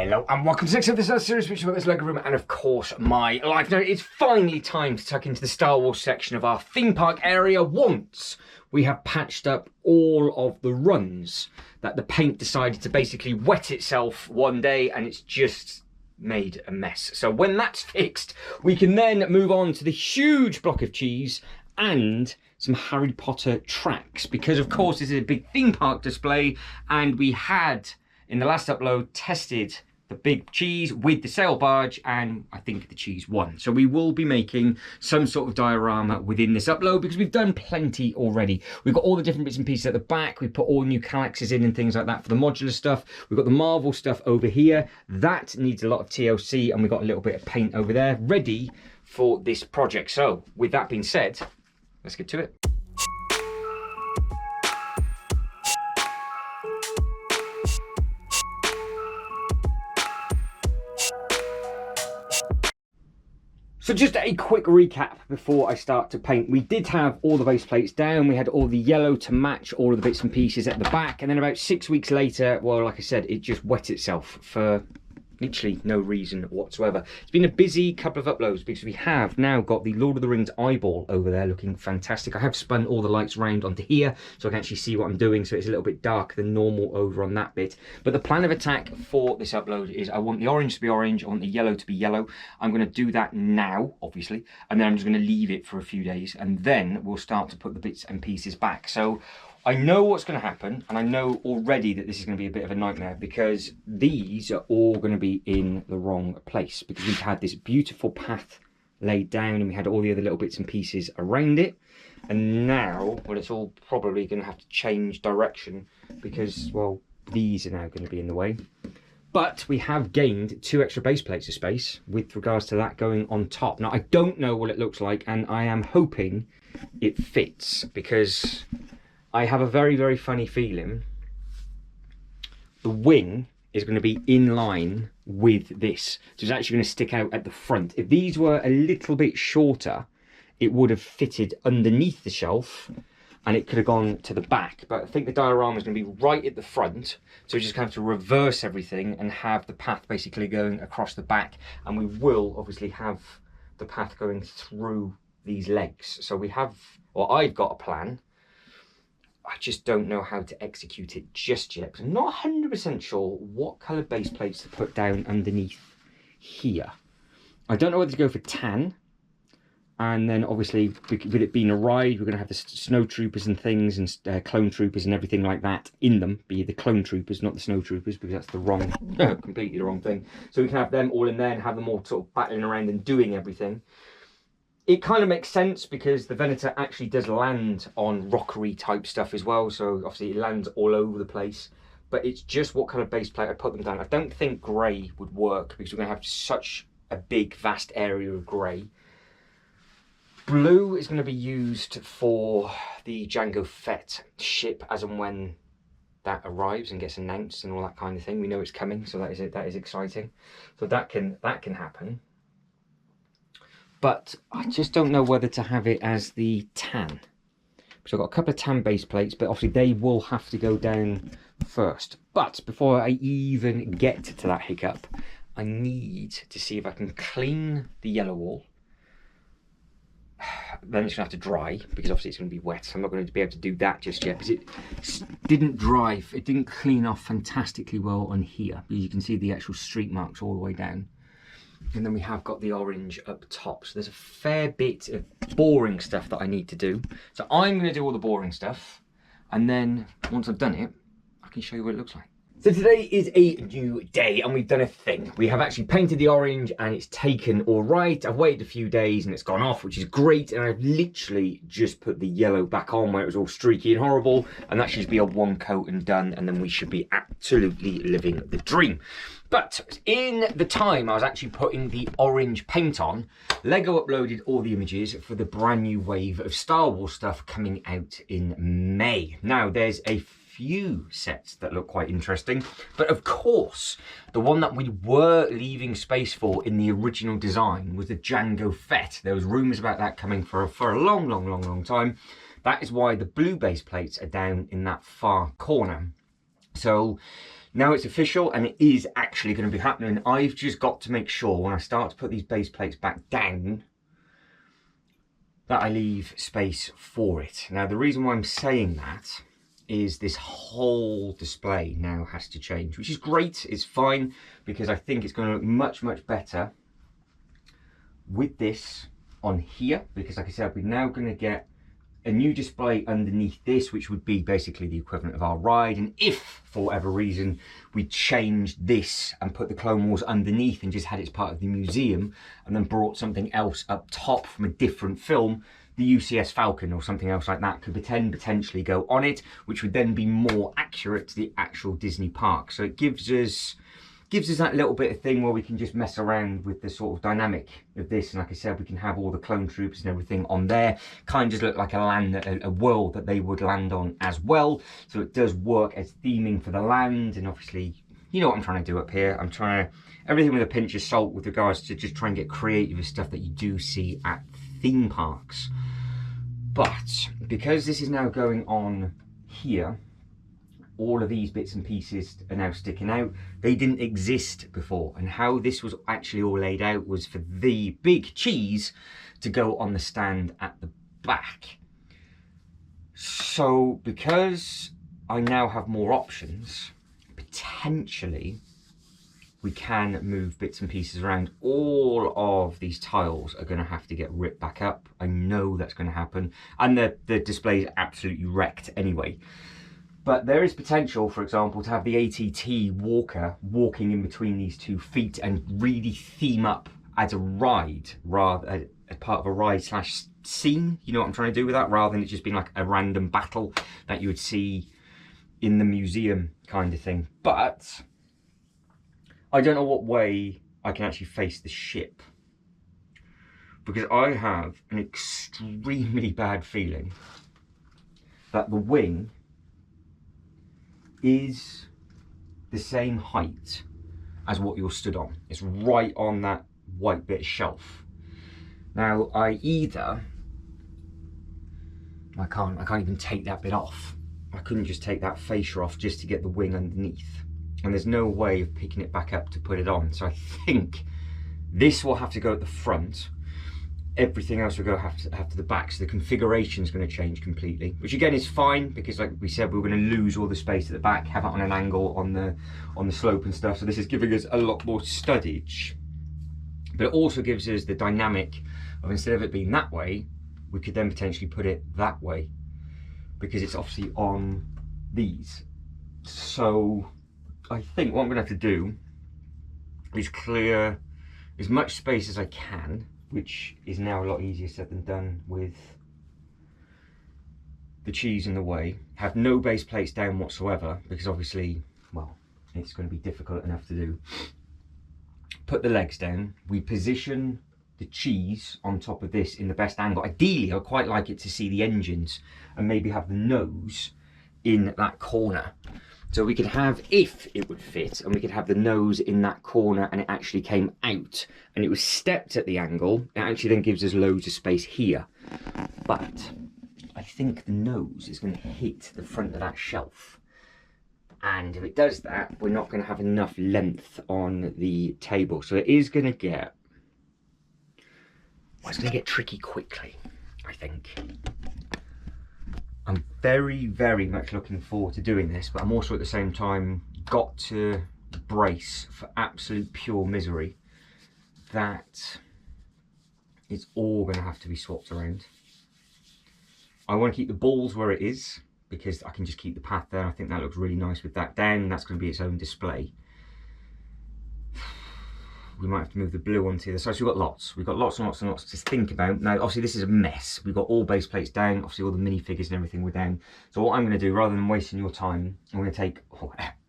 Hello and welcome to the next episode of this series, which is about this Lego room and of course my life. Now it's finally time to tuck into the Star Wars section of our theme park area once we have patched up all of the runs that the paint decided to basically wet itself one day and it's just made a mess. So when that's fixed, we can then move on to the huge block of cheese and some Harry Potter tracks, because of course this is a big theme park display and we had in the last upload tested the big cheese with the sail barge and I think the cheese won. So we will be making some sort of diorama within this upload because we've done plenty already. We've got all the different bits and pieces at the back. We put all new calyxes in and things like that for the modular stuff. We've got the Marvel stuff over here. That needs a lot of TLC and we've got a little bit of paint over there ready for this project. So with that being said, let's get to it. So just a quick recap before I start to paint. We did have all the base plates down. We had all the yellow to match all of the bits and pieces at the back. And then about 6 weeks later, well, like I said, it just wet itself for literally no reason whatsoever. It's been a busy couple of uploads because we have now got the Lord of the Rings eyeball over there looking fantastic. I have spun all the lights around onto here so I can actually see what I'm doing, so it's a little bit darker than normal over on that bit. But the plan of attack for this upload is I want the orange to be orange, I want the yellow to be yellow. I'm going to do that now, obviously, and then I'm just going to leave it for a few days and then we'll start to put the bits and pieces back. So I know what's going to happen, and I know already that this is going to be a bit of a nightmare because these are all going to be in the wrong place because we've had this beautiful path laid down and we had all the other little bits and pieces around it. And now, well, it's all probably going to have to change direction because, well, these are now going to be in the way. But we have gained 2 extra base plates of space with regards to that going on top. Now, I don't know what it looks like, and I am hoping it fits because I have a very, very funny feeling the wing is going to be in line with this. So it's actually going to stick out at the front. If these were a little bit shorter, it would have fitted underneath the shelf and it could have gone to the back. But I think the diorama is going to be right at the front. So we're just going to have to reverse everything and have the path basically going across the back. And we will obviously have the path going through these legs. So we have, or I've got a plan. I just don't know how to execute it just yet. I'm not 100% sure what colour base plates to put down underneath here. I don't know whether to go for tan. And then obviously, with it being a ride, we're going to have the snow troopers and things and clone troopers and everything like that in them. Be the clone troopers, not the snow troopers, because that's the wrong, completely the wrong thing. So we can have them all in there and have them all sort of battling around and doing everything. It kind of makes sense because the Venator actually does land on rockery type stuff as well. So obviously it lands all over the place. But it's just what kind of base plate I put them down. I don't think grey would work because we're going to have such a big, vast area of grey. Blue is going to be used for the Jango Fett ship as and when that arrives and gets announced and all that kind of thing. We know it's coming, so that is it. That is exciting. So that can happen. But I just don't know whether to have it as the tan. So I've got a couple of tan base plates, but obviously they will have to go down first. But before I even get to that hiccup, I need to see if I can clean the yellow wall. Then it's going to have to dry, because obviously it's going to be wet. So I'm not going to be able to do that just yet, because it didn't dry. It didn't clean off fantastically well on here. You can see the actual streak marks all the way down. And then we have got the orange up top. So there's a fair bit of boring stuff that I need to do. So I'm going to do all the boring stuff. And then once I've done it, I can show you what it looks like. So today is a new day and we've done a thing. We have actually painted the orange and it's taken all right. I've waited a few days and it's gone off, which is great. And I've literally just put the yellow back on where it was all streaky and horrible. And that should be a one coat and done. And then we should be absolutely living the dream. But in the time I was actually putting the orange paint on, Lego uploaded all the images for the brand new wave of Star Wars stuff coming out in May. Now there's a few sets that look quite interesting, but of course the one that we were leaving space for in the original design was the Jango Fett. There was rumours about that coming for a long time. That is why the blue base plates are down in that far corner. So now it's official and it is actually going to be happening. I've just got to make sure when I start to put these base plates back down that I leave space for it. Now the reason why I'm saying that is this whole display now has to change, which is great, it's fine, because I think it's going to look much, much better with this on here, because like I said, we're now going to get a new display underneath this, which would be basically the equivalent of our ride. And if for whatever reason we changed this and put the Clone Wars underneath and just had it as part of the museum and then brought something else up top from a different film, the UCS Falcon or something else like that could potentially go on it, which would then be more accurate to the actual Disney park. So it gives us that little bit of thing where we can just mess around with the sort of dynamic of this. And like I said, we can have all the clone troopers and everything on there. Kind of just look like a world that they would land on as well. So it does work as theming for the land. And obviously, you know what I'm trying to do up here. I'm trying to, everything with a pinch of salt with regards to just trying to get creative with stuff that you do see at theme parks. But because this is now going on here, all of these bits and pieces are now sticking out. They didn't exist before, and how this was actually all laid out was for the big cheese to go on the stand at the back. So because I now have more options, potentially we can move bits and pieces around. All of these tiles are going to have to get ripped back up. I know that's going to happen, and the display is absolutely wrecked anyway. But there is potential, for example, to have the ATT walker walking in between these 2 feet and really theme up as a ride, rather as part of a ride slash scene. You know what I'm trying to do with that? Rather than it just being like a random battle that you would see in the museum kind of thing. But I don't know what way I can actually face the ship, because I have an extremely bad feeling that the wing is the same height as what you're stood on. It's right on that white bit of shelf. Now I can't even take that bit off. I couldn't just take that fascia off just to get the wing underneath, and there's no way of picking it back up to put it on. So I think this will have to go at the front. Everything else will go have to the back, so the configuration is going to change completely, which again is fine, because like we said, we were going to lose all the space at the back, have it on an angle on the slope and stuff. So this is giving us a lot more studage, but it also gives us the dynamic of, instead of it being that way, we could then potentially put it that way, because it's obviously on these. So I think what I'm going to have to do is clear as much space as I can, which is now a lot easier said than done with the cheese in the way. Have no base plates down whatsoever, because obviously, well, it's going to be difficult enough to do. Put the legs down. We position the cheese on top of this in the best angle. Ideally, I'd quite like it to see the engines and maybe have the nose in that corner. So we could have, if it would fit, and we could have the nose in that corner and it actually came out and it was stepped at the angle, it actually then gives us loads of space here. But I think the nose is going to hit the front of that shelf. And if it does that, we're not going to have enough length on the table. So it is going to get, well, it's going to get tricky quickly, I think. I'm very, very much looking forward to doing this, but I'm also at the same time got to brace for absolute pure misery that it's all going to have to be swapped around. I want to keep the balls where it is, because I can just keep the path there. I think that looks really nice with that down. That's going to be its own display. We might have to move the blue onto the other side. So we've got lots and lots to think about. Now, obviously this is a mess. We've got all base plates down. Obviously all the minifigures and everything were down. So what I'm going to do, rather than wasting your time, I'm going to take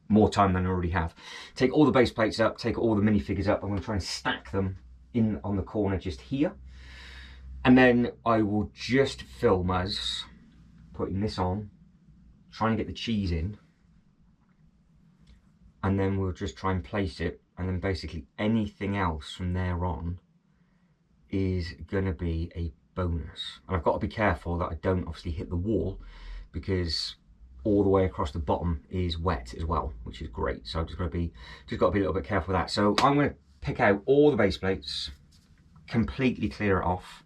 more time than I already have. Take all the base plates up, take all the minifigures up. I'm going to try and stack them in on the corner just here. And then I will just film us putting this on, trying to get the cheese in. And then we'll just try and place it. And then basically anything else from there on is going to be a bonus. And I've got to be careful that I don't obviously hit the wall, because all the way across the bottom is wet as well, which is great. So I've just got to be a little bit careful with that. So I'm going to pick out all the base plates, completely clear it off,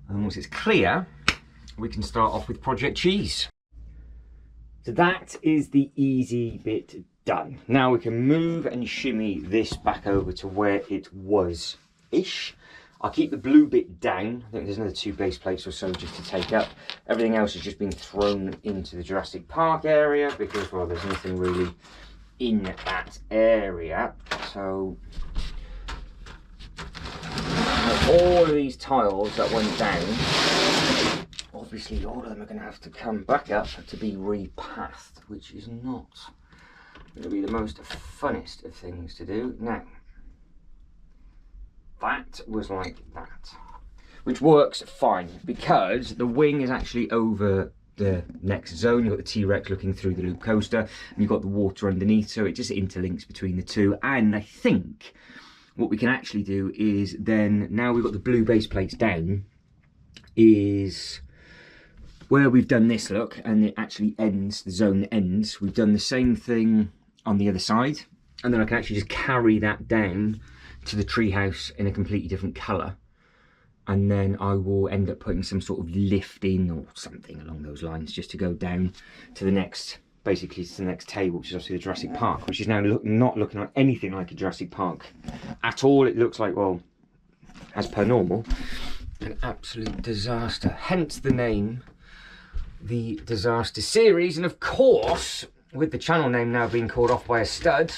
and once it's clear, we can start off with Project Cheese. So that is the easy bit done. Now we can move and shimmy this back over to where it was-ish. I'll keep the blue bit down. I think there's another 2 base plates or so just to take up. Everything else has just been thrown into the Jurassic Park area because, well, there's nothing really in that area. So all of these tiles that went down, obviously all of them are going to have to come back up to be repathed, which is not going to be the most funnest of things to do. Now, that was like that, which works fine because the wing is actually over the next zone. You've got the T-Rex looking through the loop coaster, and you've got the water underneath, so it just interlinks between the two. And I think what we can actually do is then, now we've got the blue base plates down, is where we've done this look, and it actually ends, the zone ends, we've done the same thing on the other side, and then I can actually just carry that down to the treehouse in a completely different colour, and then I will end up putting some sort of lift in or something along those lines just to go down to the next, basically to the next table, which is obviously the Jurassic Park, which is now not looking like anything like a Jurassic Park at all. It looks like, well, as per normal, an absolute disaster, hence the name, the Disaster Series. And of course, with the channel name now being called off by a stud,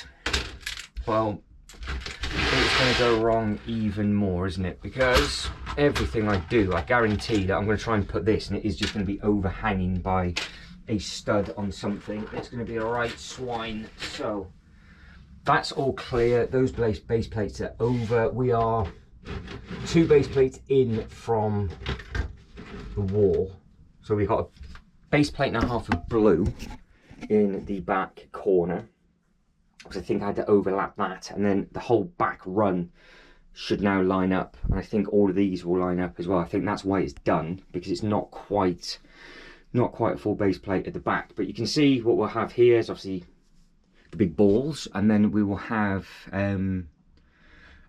well, it's going to go wrong even more, isn't it? Because everything I do, I guarantee that I'm going to try and put this, and it is just going to be overhanging by a stud on something. It's going to be a right swine. So that's all clear. Those base plates are over. We are 2 base plates in from the wall. So we've got a base plate and a half of blue in the back corner, because I think I had to overlap that, and then the whole back run should now line up, and I think all of these will line up as well. I think that's why it's done, because it's not quite a full base plate at the back. But you can see what we'll have here is obviously the big balls, and then we will have a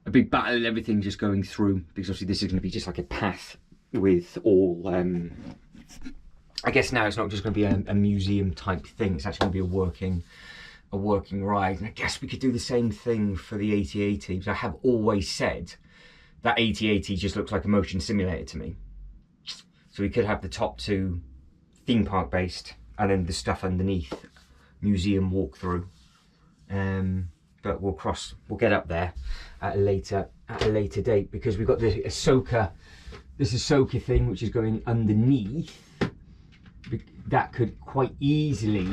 big battle and everything just going through, because obviously this is going to be just like a path with all I guess now it's not just going to be a museum type thing, it's actually going to be a working ride. And I guess we could do the same thing for the AT-AT, because I have always said that AT-AT just looks like a motion simulator to me. So we could have the top 2 theme park based, and then the stuff underneath museum walkthrough. But we'll get up there at a later date, because we've got this Ahsoka thing which is going underneath. That could quite easily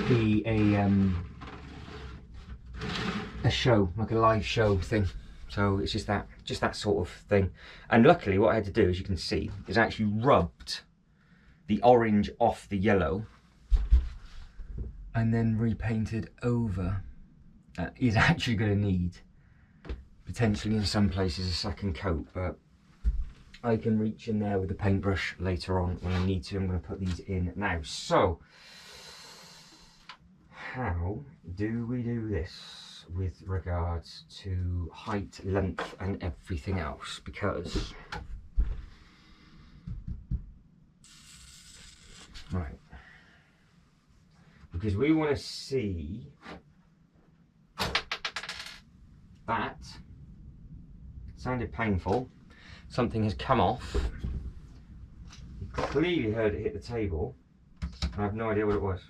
be a show, like a live show thing. So it's just that sort of thing. And luckily what I had to do, as you can see, is I actually rubbed the orange off the yellow and then repainted over. Is actually going to need, potentially in some places, a second coat, but I can reach in there with the paintbrush later on when I need to. I'm going to put these in now. So how do we do this with regards to height, length and everything else? Because we want to see that. Sounded painful. Something has come off. You clearly heard it hit the table. I have no idea what it was.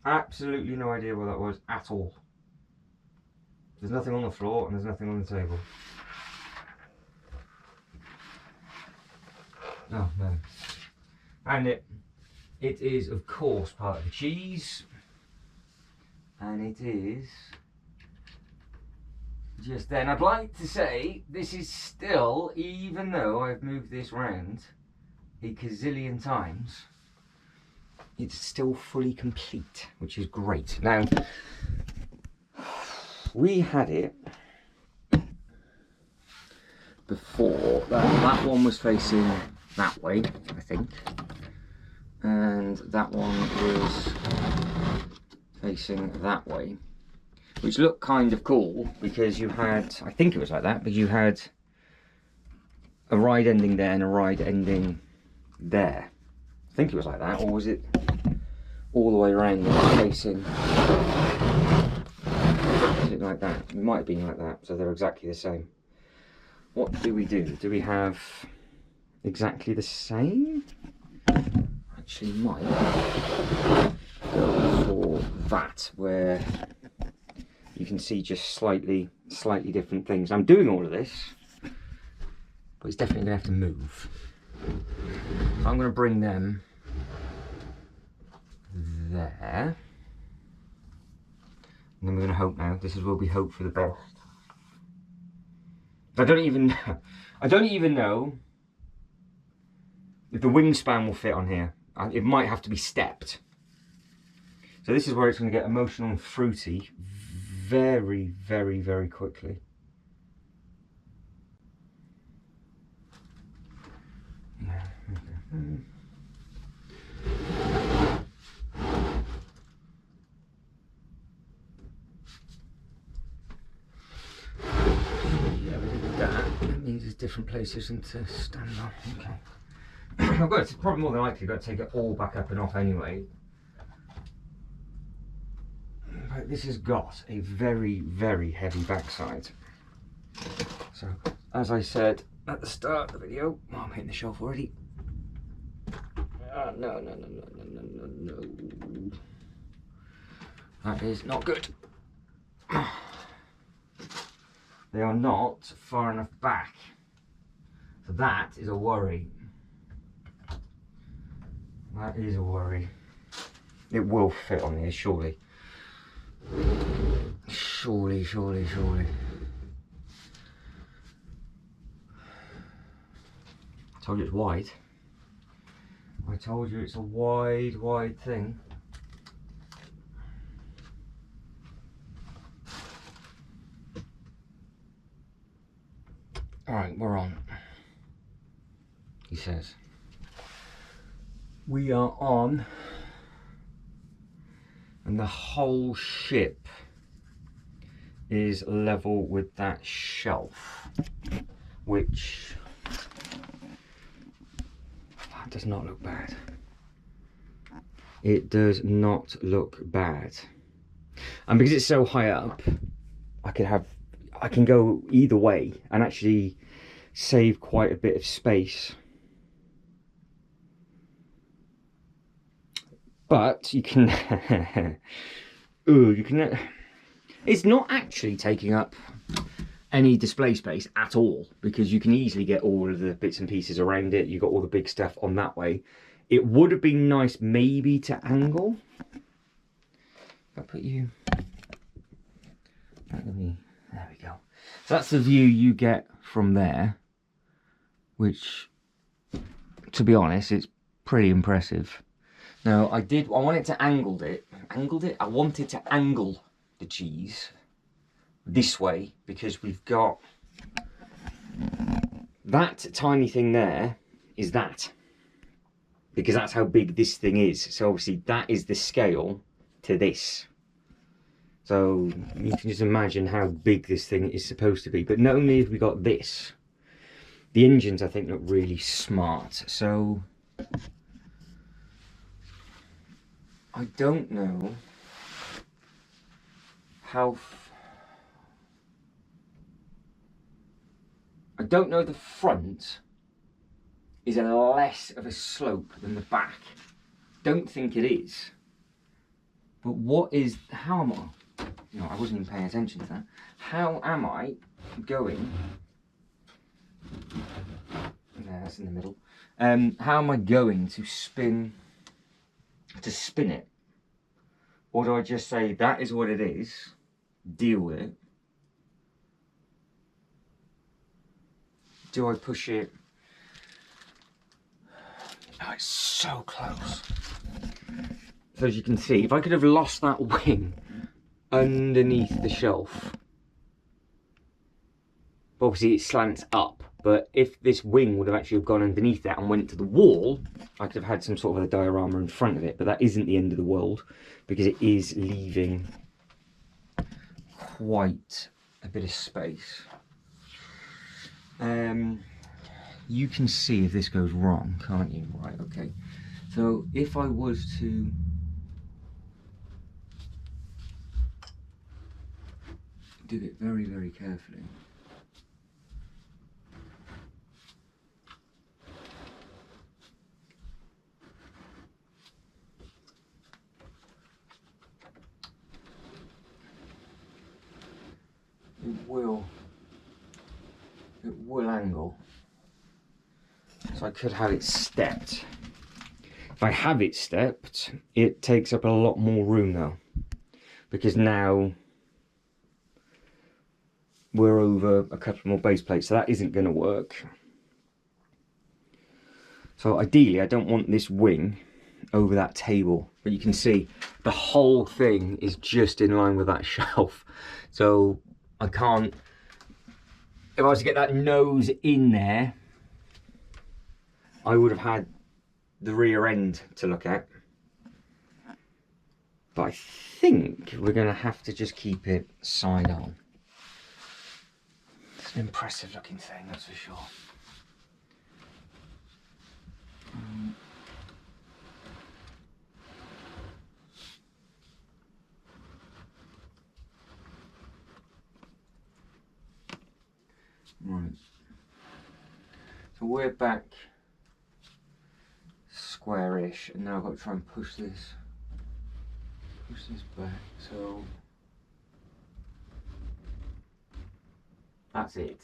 Absolutely no idea what that was at all. There's nothing on the floor and there's nothing on the table. Oh no. And it is of course part of the cheese. And it is just then. I'd like to say this is still, even though I've moved this round a gazillion times, it's still fully complete, which is great. Now, we had it before, that one was facing that way, I think, and that one was facing that way, which looked kind of cool because you had, I think it was like that, because you had a ride ending there and a ride ending there. I think it was like that, or was it all the way around facing? Is it like that? It might have been like that, so they're exactly the same. What do we do? Do we have exactly the same? Actually might go for that, where you can see just slightly different things. I'm doing all of this, but it's definitely going to have to move. So I'm going to bring them there. And then we're going to hope now. This is where we hope for the best. I don't even know if the wingspan will fit on here. It might have to be stepped. So this is where it's going to get emotional and fruity very, very, very quickly. Yeah, we did that. That means there's different places and to stand on. Okay. I've got to, probably more than likely got to take it all back up and off anyway. But this has got a very, very heavy backside. So, as I said at the start of the video, oh, I'm hitting the shelf already. No. That is not good. They are not far enough back. So that is a worry. That is a worry. It will fit on here, surely. Surely. I told you it's wide. I told you it's a wide thing. Alright, we're on. He says. We are on. And the whole ship is level with that shelf, which that does not look bad. It does not look bad. And because it's so high up, I can go either way and actually save quite a bit of space. But you can, it's not actually taking up any display space at all, because you can easily get all of the bits and pieces around it. You've got all the big stuff on that way. It would have been nice maybe to angle. If I put you, there we go. So that's the view you get from there, which, to be honest, it's pretty impressive. Now, I wanted to angle it. I wanted to angle the cheese this way, because we've got that tiny thing there is that. Because that's how big this thing is. So obviously that is the scale to this. So you can just imagine how big this thing is supposed to be. But not only have we got this, the engines I think look really smart. So I don't know how... I don't know the front is a less of a slope than the back. Don't think it is. But what is... how am I... no, I wasn't even paying attention to that. How am I going... no, that's in the middle. How am I going to spin it? Or do I just say that is what it is, deal with it? Do I push it? Oh, it's so close. So as you can see, if I could have lost that wing underneath the shelf, obviously it slants up, But if this wing would have actually gone underneath that and went to the wall, I could have had some sort of a diorama in front of it. But that isn't the end of the world, because it is leaving quite a bit of space. You can see if this goes wrong, can't you? Right, okay. So if I was to do it very, very carefully. It will angle. So I could have it stepped. If I have it stepped, it takes up a lot more room though, because now we're over a couple more base plates, so that isn't going to work. So ideally, I don't want this wing over that table, but you can see the whole thing is just in line with that shelf. So I can't, if I was to get that nose in there, I would have had the rear end to look at. But I think we're going to have to just keep it side on. It's an impressive looking thing, that's for sure. Right. So we're back squarish, and now I've got to try and push this back. So that's it.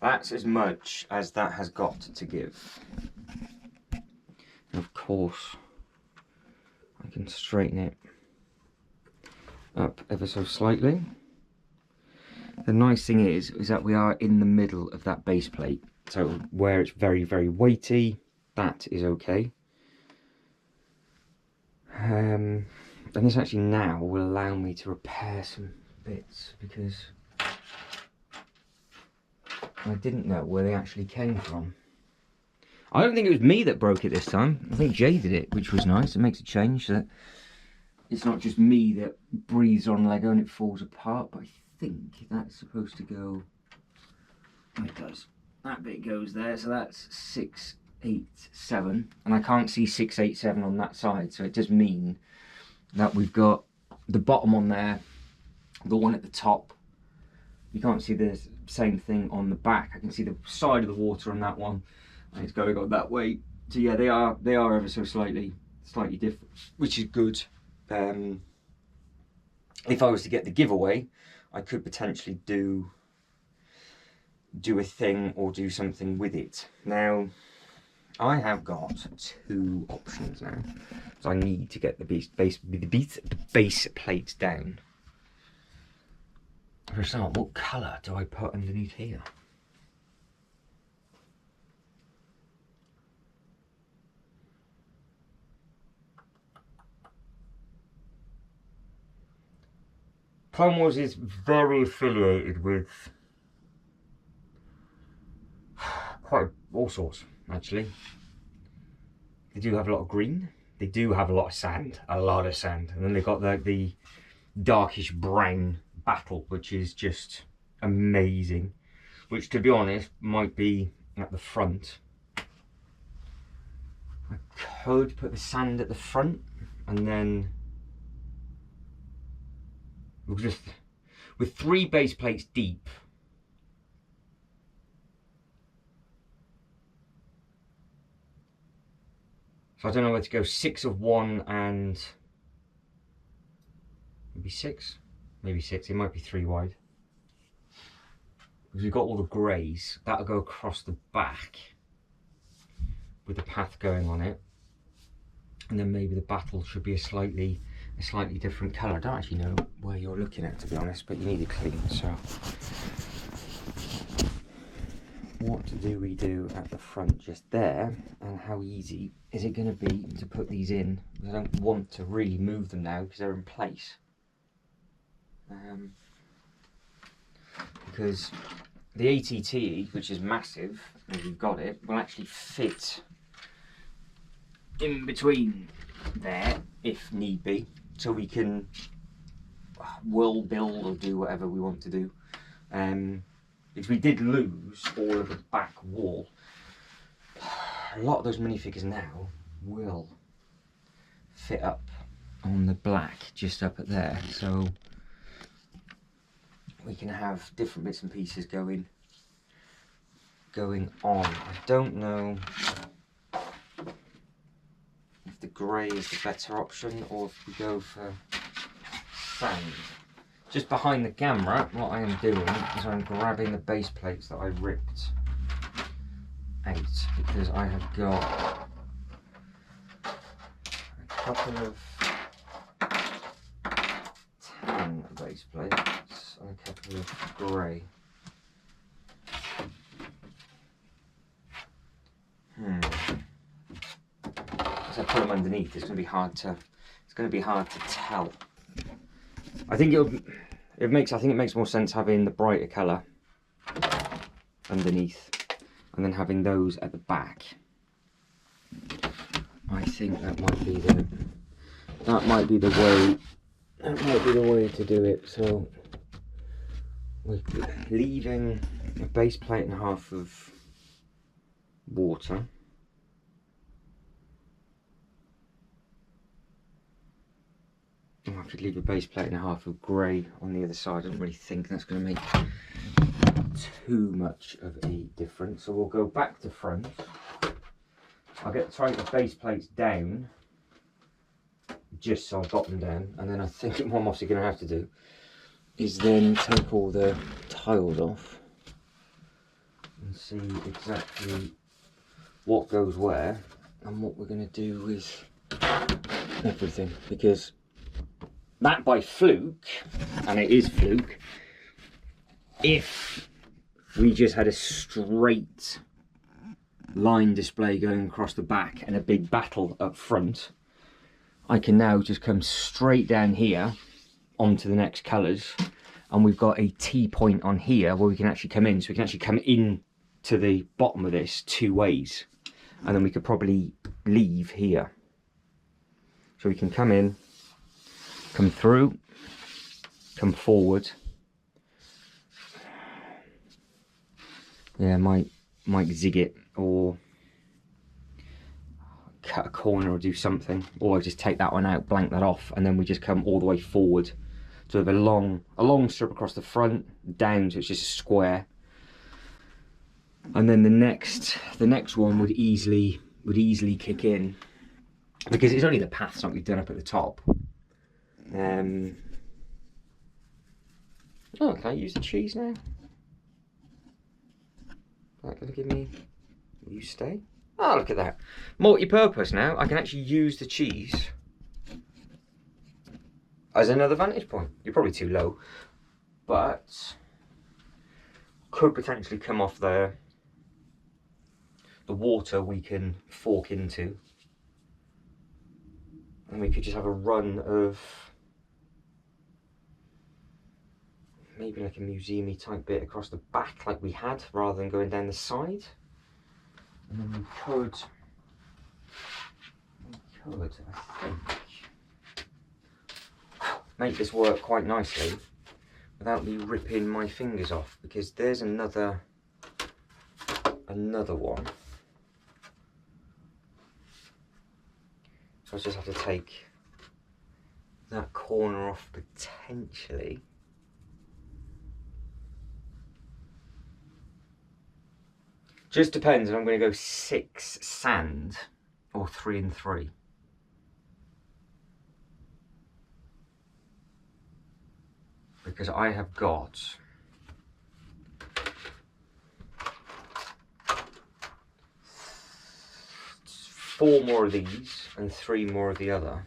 That's as much as that has got to give. And of course, I can straighten it up ever so slightly. The nice thing is that we are in the middle of that base plate. So where it's very, very weighty, that is okay. And this actually now will allow me to repair some bits, because I didn't know where they actually came from. I don't think it was me that broke it this time. I think Jay did it, which was nice. It makes a change so that it's not just me that breathes on Lego and it falls apart. But I think that's supposed to go, it does. That bit goes there, so that's 6, 8, 7. And I can't see 6, 8, 7 on that side, so it does mean that we've got the bottom on there, the one at the top. You can't see the same thing on the back. I can see the side of the water on that one, and it's going on that way. So yeah, they are ever so slightly different, which is good. If I was to get the giveaway, I could potentially do a thing or do something with it. Now, I have got 2 options now, so I need to get the base plates down. For a start, what colour do I put underneath here? Clone Wars is very affiliated with quite all sorts, actually. They do have a lot of green. They do have a lot of sand, and then they've got the darkish brown battle, which is just amazing. Which, to be honest, might be at the front. I could put the sand at the front, and then we'll just, with 3 base plates deep, so I don't know where to go. 6 of one and maybe 6. It might be 3 wide, because we've got all the greys. That'll go across the back with the path going on it, and then maybe the battle should be a slightly different colour. I don't actually know where you're looking at, to be honest, but you need it clean. So what do we do at the front just there, and how easy is it going to be to put these in? I don't want to really move them now because they're in place. Because the ATT, which is massive, if you've got it, will actually fit in between there if need be, so we can world build or do whatever we want to do. If we did lose all of the back wall, a lot of those minifigures now will fit up on the black just up at there, so we can have different bits and pieces going on. I don't know if the grey is the better option or if we go for sand. Just behind the camera, what I am doing is I'm grabbing the base plates that I ripped out, because I have got a couple of tan base plates and a couple of grey. As I put them underneath, it's going to be hard to tell. I think it makes more sense having the brighter colour underneath and then having those at the back. I think that might be the way to do it. So we're leaving a base plate and a half of water. I'll have to leave a base plate and a half of grey on the other side. I don't really think that's going to make too much of a difference. So we'll go back to front. I'll try the base plates down, just so I've got them down. And then I think what I'm obviously going to have to do is then take all the tiles off and see exactly what goes where and what we're going to do with everything. Because that by fluke, and it is fluke, if we just had a straight line display going across the back and a big battle up front, I can now just come straight down here onto the next colours, and we've got a T-point on here where we can actually come in, so we can actually come in to the bottom of this two ways, and then we could probably leave here. So we can come in, come through, come forward. Yeah, might zig it or cut a corner or do something, or I just take that one out, blank that off, and then we just come all the way forward. So we have a long strip across the front, down, so it's just a square. And then the next one would easily kick in, because it's only the paths that we've done up at the top. Oh, can I use the cheese now? Is that going to give me... Will you stay? Oh, look at that. Multi-purpose now. I can actually use the cheese as another vantage point. You're probably too low, but could potentially come off the water we can fork into, and we could just have a run of maybe like a museum-y type bit across the back like we had, rather than going down the side. And then we could, I think, make this work quite nicely without me ripping my fingers off, because there's another one. So I just have to take that corner off potentially. Just depends if I'm going to go 6 sand or 3 and 3. Because I have got four more of these and 3 more of the other.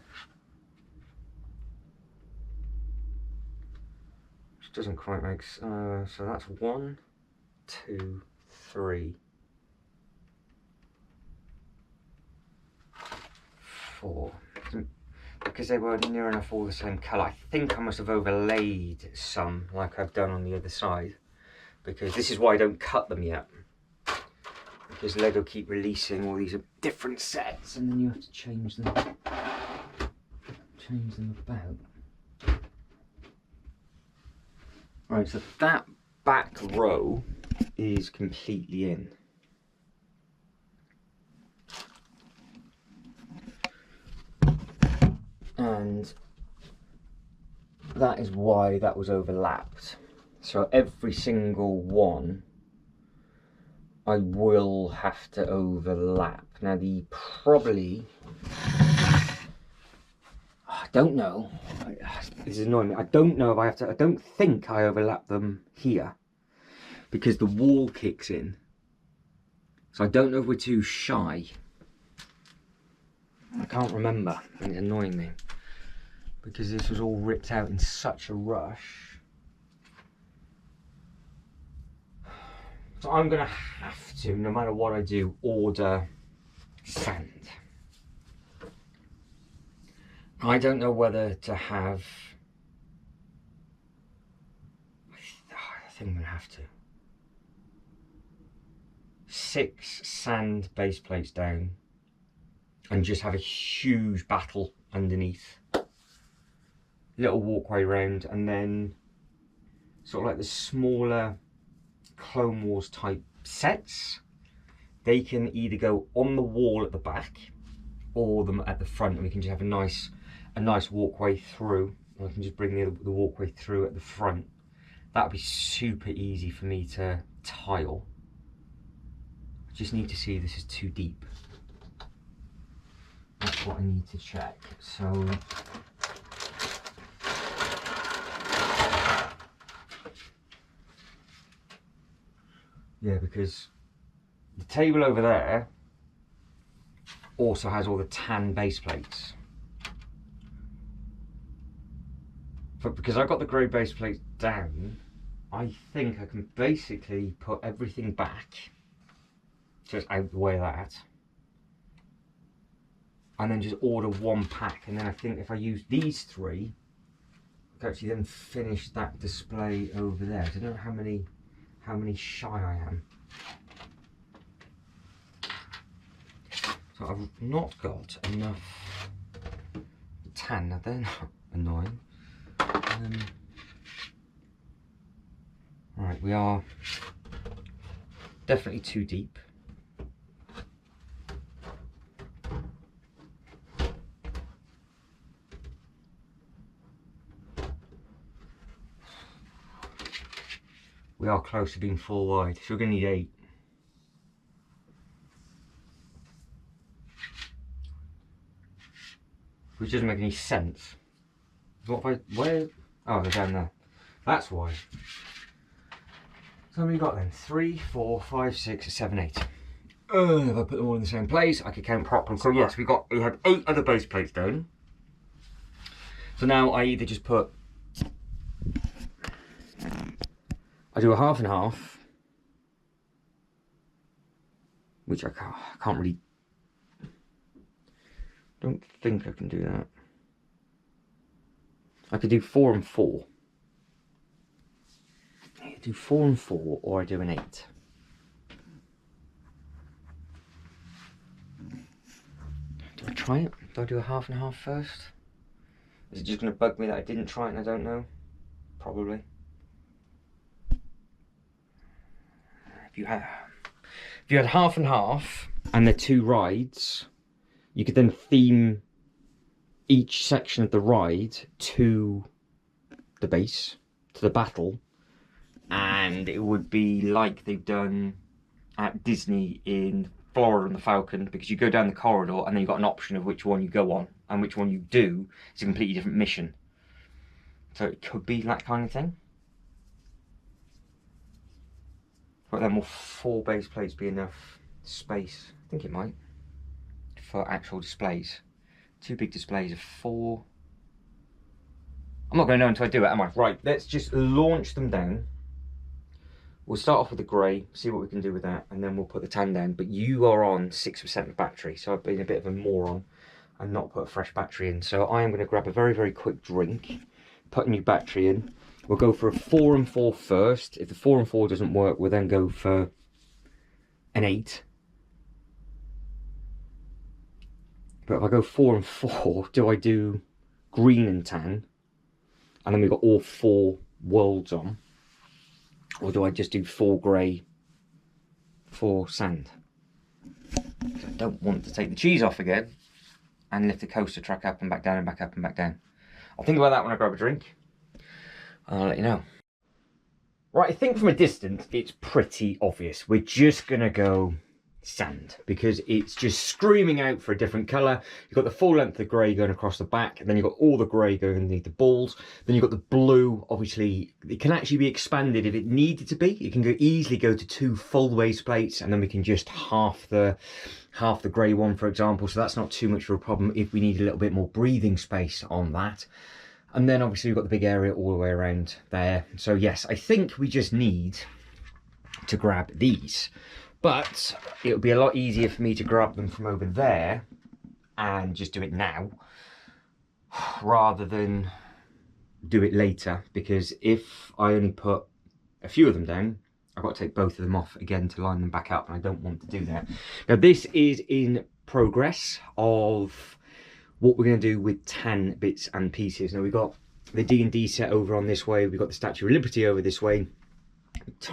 Which doesn't quite make sense. So that's 1, 2, 3, 4. Because they were near enough all the same colour, I think I must have overlaid some like I've done on the other side. because this is why I don't cut them yet. Because Lego keep releasing all these different sets, and then you have to change them about. Right, so that back row is completely in. And that is why that was overlapped. So every single one I will have to overlap. Now probably, I don't know, this is annoying me, I don't know if I have to, I don't think I overlap them here because the wall kicks in. So I don't know if we're too shy. I can't remember, and it's annoying me because this was all ripped out in such a rush. So I'm gonna have to, no matter what I do, order sand. I don't know whether to have, I think I'm gonna have to, 6 sand base plates down and just have a huge battle underneath. Little walkway round, and then sort of like the smaller Clone Wars type sets, they can either go on the wall at the back or them at the front, and we can just have a nice walkway through. I can just bring the walkway through at the front. That would be super easy for me to tile. I just need to see if this is too deep. That's what I need to check. So yeah, because the table over there also has all the tan base plates. But because I've got the grey base plates down, I think I can basically put everything back, just out the way of that, and then just order one pack. And then I think if I use these 3, I can actually then finish that display over there. I don't know how many shy I am. So I've not got enough tan. Now they're not annoying. Right, we are definitely too deep. We are close to being full wide, so we're going to need 8. Which doesn't make any sense. What if where? Oh, they're down there. That's why. So how many got then? 3, 4, 5, 6, 7, 8. If I put them all in the same place, I could count properly. So yes, we had 8 other base plates down. So now I either just put, I do a half and half, which I can't really, don't think I can do that. I could do 4 and 4. I could do 4 and 4, or I do an 8. Do I try it? Do I do a half and half first? Is it just going to bug me that I didn't try it and I don't know? Probably. If you had half and half and the 2 rides, you could then theme each section of the ride to the base, to the battle, and it would be like they've done at Disney in Florida and the Falcon, because you go down the corridor and then you've got an option of which one you go on, and which one you do is a completely different mission. So it could be that kind of thing. But then will 4 base plates be enough space? I think it might, for actual displays. 2 big displays of 4. I'm not going to know until I do it, am I? Right, let's just launch them down. We'll start off with the grey, see what we can do with that, and then we'll put the tan down. But you are on 6% of battery, so I've been a bit of a moron and not put a fresh battery in. So I am going to grab a very, very quick drink, put a new battery in, We'll go for a 4 and 4 first. If the 4 and 4 doesn't work, we'll then go for an 8. But if I go 4 and 4, do I do green and tan? And then we've got all 4 worlds on. Or do I just do 4 grey, 4 sand? I don't want to take the cheese off again and lift the coaster track up and back down and back up and back down. I'll think about that when I grab a drink. I'll let you know. Right, I think from a distance, it's pretty obvious. We're just going to go sand because it's just screaming out for a different colour. You've got the full length of grey going across the back, and then you've got all the grey going underneath the balls. Then you've got the blue. Obviously, it can actually be expanded if it needed to be. It can easily go to 2 full base plates, and then we can just half the grey one, for example. So that's not too much of a problem if we need a little bit more breathing space on that. And then obviously we've got the big area all the way around there. So yes, I think we just need to grab these. But it'll be a lot easier for me to grab them from over there and just do it now rather than do it later. Because if I only put a few of them down, I've got to take both of them off again to line them back up, and I don't want to do that. Now this is in progress of what we're going to do with tan bits and pieces. Now we've got the D&D set over on this way, we've got the Statue of Liberty over this way.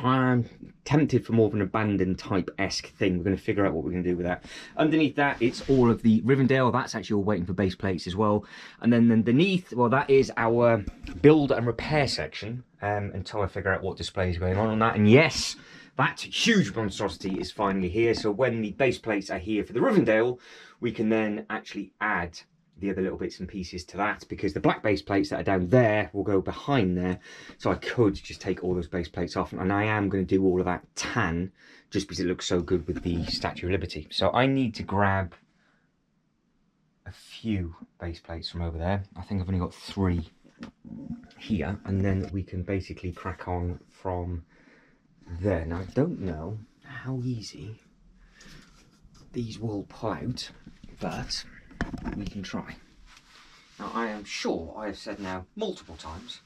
I'm tempted for more of an abandoned type-esque thing. We're going to figure out what we're going to do with that. Underneath that, it's all of the Rivendell. That's actually all waiting for base plates as well. And then underneath, well, that is our build and repair section until I figure out what display is going on that. And yes, that huge monstrosity is finally here. So when the base plates are here for the Rivendell, we can then actually add the other little bits and pieces to that, because the black base plates that are down there will go behind there. So I could just take all those base plates off, and I am going to do all of that tan just because it looks so good with the Statue of Liberty. So I need to grab a few base plates from over there. I think I've only got 3 here, and then we can basically crack on from there. Now I don't know how easy these will pull out, but we can try. Now I am sure I have said now multiple times,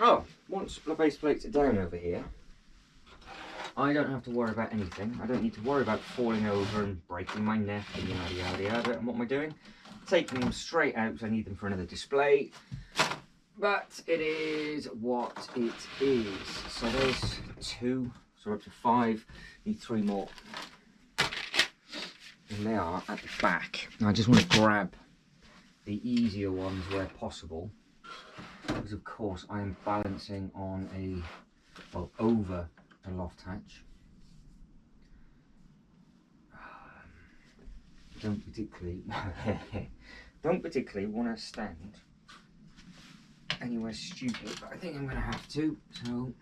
oh, once the base plates are down over here, I don't have to worry about anything. I don't need to worry about falling over and breaking my neck and yada yada yada. And what am I doing? Taking them straight out because I need them for another display. But it is what it is. So there's 2, so we're up to 5, need 3 more. And they are at the back. Now I just want to grab the easier ones where possible, because of course I am balancing on over a loft hatch. Don't particularly want to stand anywhere stupid, but I think I'm going to have to. So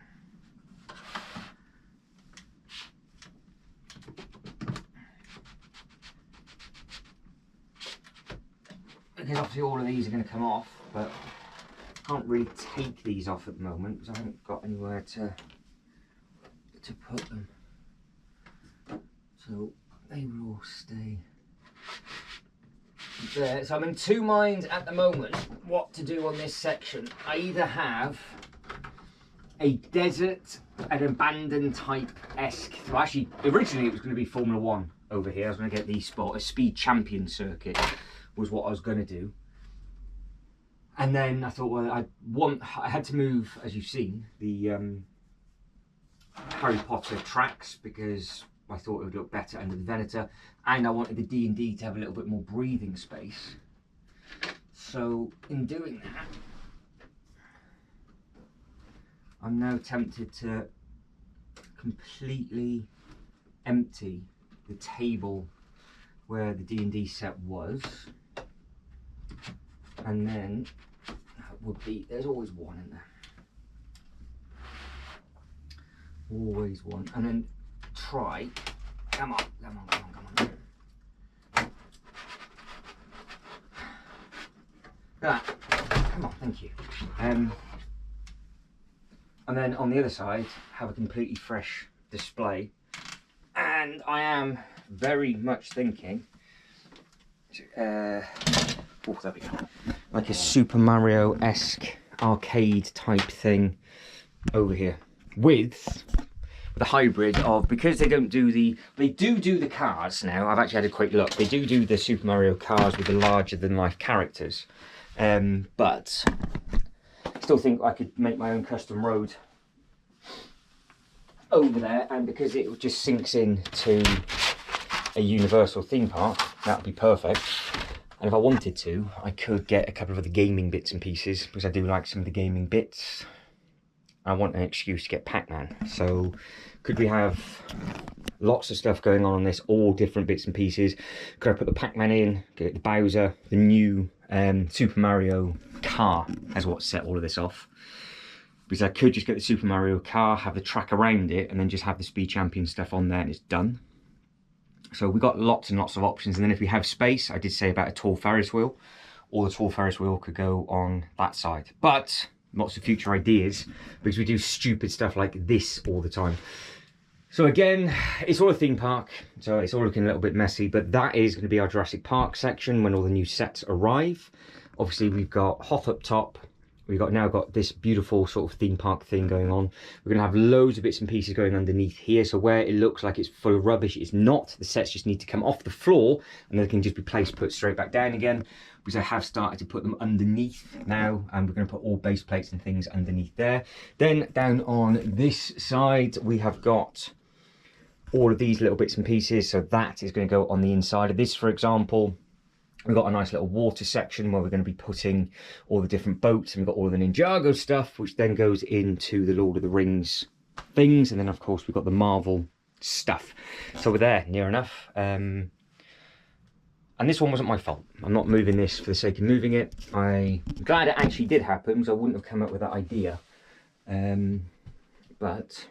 because obviously all of these are going to come off, but I can't really take these off at the moment because I haven't got anywhere to put them. So they will all stay there. So I'm in 2 minds at the moment what to do on this section. I either have a desert, an abandoned type-esque. Well, actually, originally it was going to be Formula 1 over here. I was going to get the a speed champion circuit was what I was going to do. And then I thought, well, I had to move, as you've seen, the Harry Potter tracks because I thought it would look better under the Venator, and I wanted the D&D to have a little bit more breathing space. So in doing that, I'm now tempted to completely empty the table where the D&D set was, and then that would be, there's always one in there, always one, and then try, come on, that, come on, thank you, and then on the other side have a completely fresh display. And I am very much thinking oh, there we go, like a Super Mario-esque arcade type thing over here with the hybrid of, because they don't do the, they do the cars now. I've actually had a quick look. They do the Super Mario cars with the larger than life characters, but I still think I could make my own custom road over there, and because it just sinks into a universal theme park, that would be perfect. And if I wanted to, I could get a couple of other gaming bits and pieces, because I do like some of the gaming bits. I want an excuse to get Pac-Man. So could we have lots of stuff going on this, all different bits and pieces? Could I put the Pac-Man in, get the Bowser, the new Super Mario car as what set all of this off? Because I could just get the Super Mario car, have the track around it, and then just have the Speed Champion stuff on there and it's done. So we've got lots and lots of options. And then if we have space, I did say about a tall Ferris wheel, or the tall Ferris wheel could go on that side. But lots of future ideas, because we do stupid stuff like this all the time. So again, it's all a theme park, so it's all looking a little bit messy, but that is going to be our Jurassic Park section when all the new sets arrive. Obviously we've got Hoth up top, we've now got this beautiful sort of theme park thing going on. We're going to have loads of bits and pieces going underneath here, so where it looks like it's full of rubbish, it's not. The sets just need to come off the floor and they can just be placed, put straight back down again, because I have started to put them underneath now, and we're going to put all base plates and things underneath there. Then down on this side we have got all of these little bits and pieces, so that is going to go on the inside of this. For example, we've got a nice little water section where we're going to be putting all the different boats, and we've got all of the Ninjago stuff, which then goes into the Lord of the Rings things, and then of course we've got the Marvel stuff. So we're there, near enough. And this one wasn't my fault. I'm not moving this for the sake of moving it. I'm glad it actually did happen, because I wouldn't have come up with that idea. But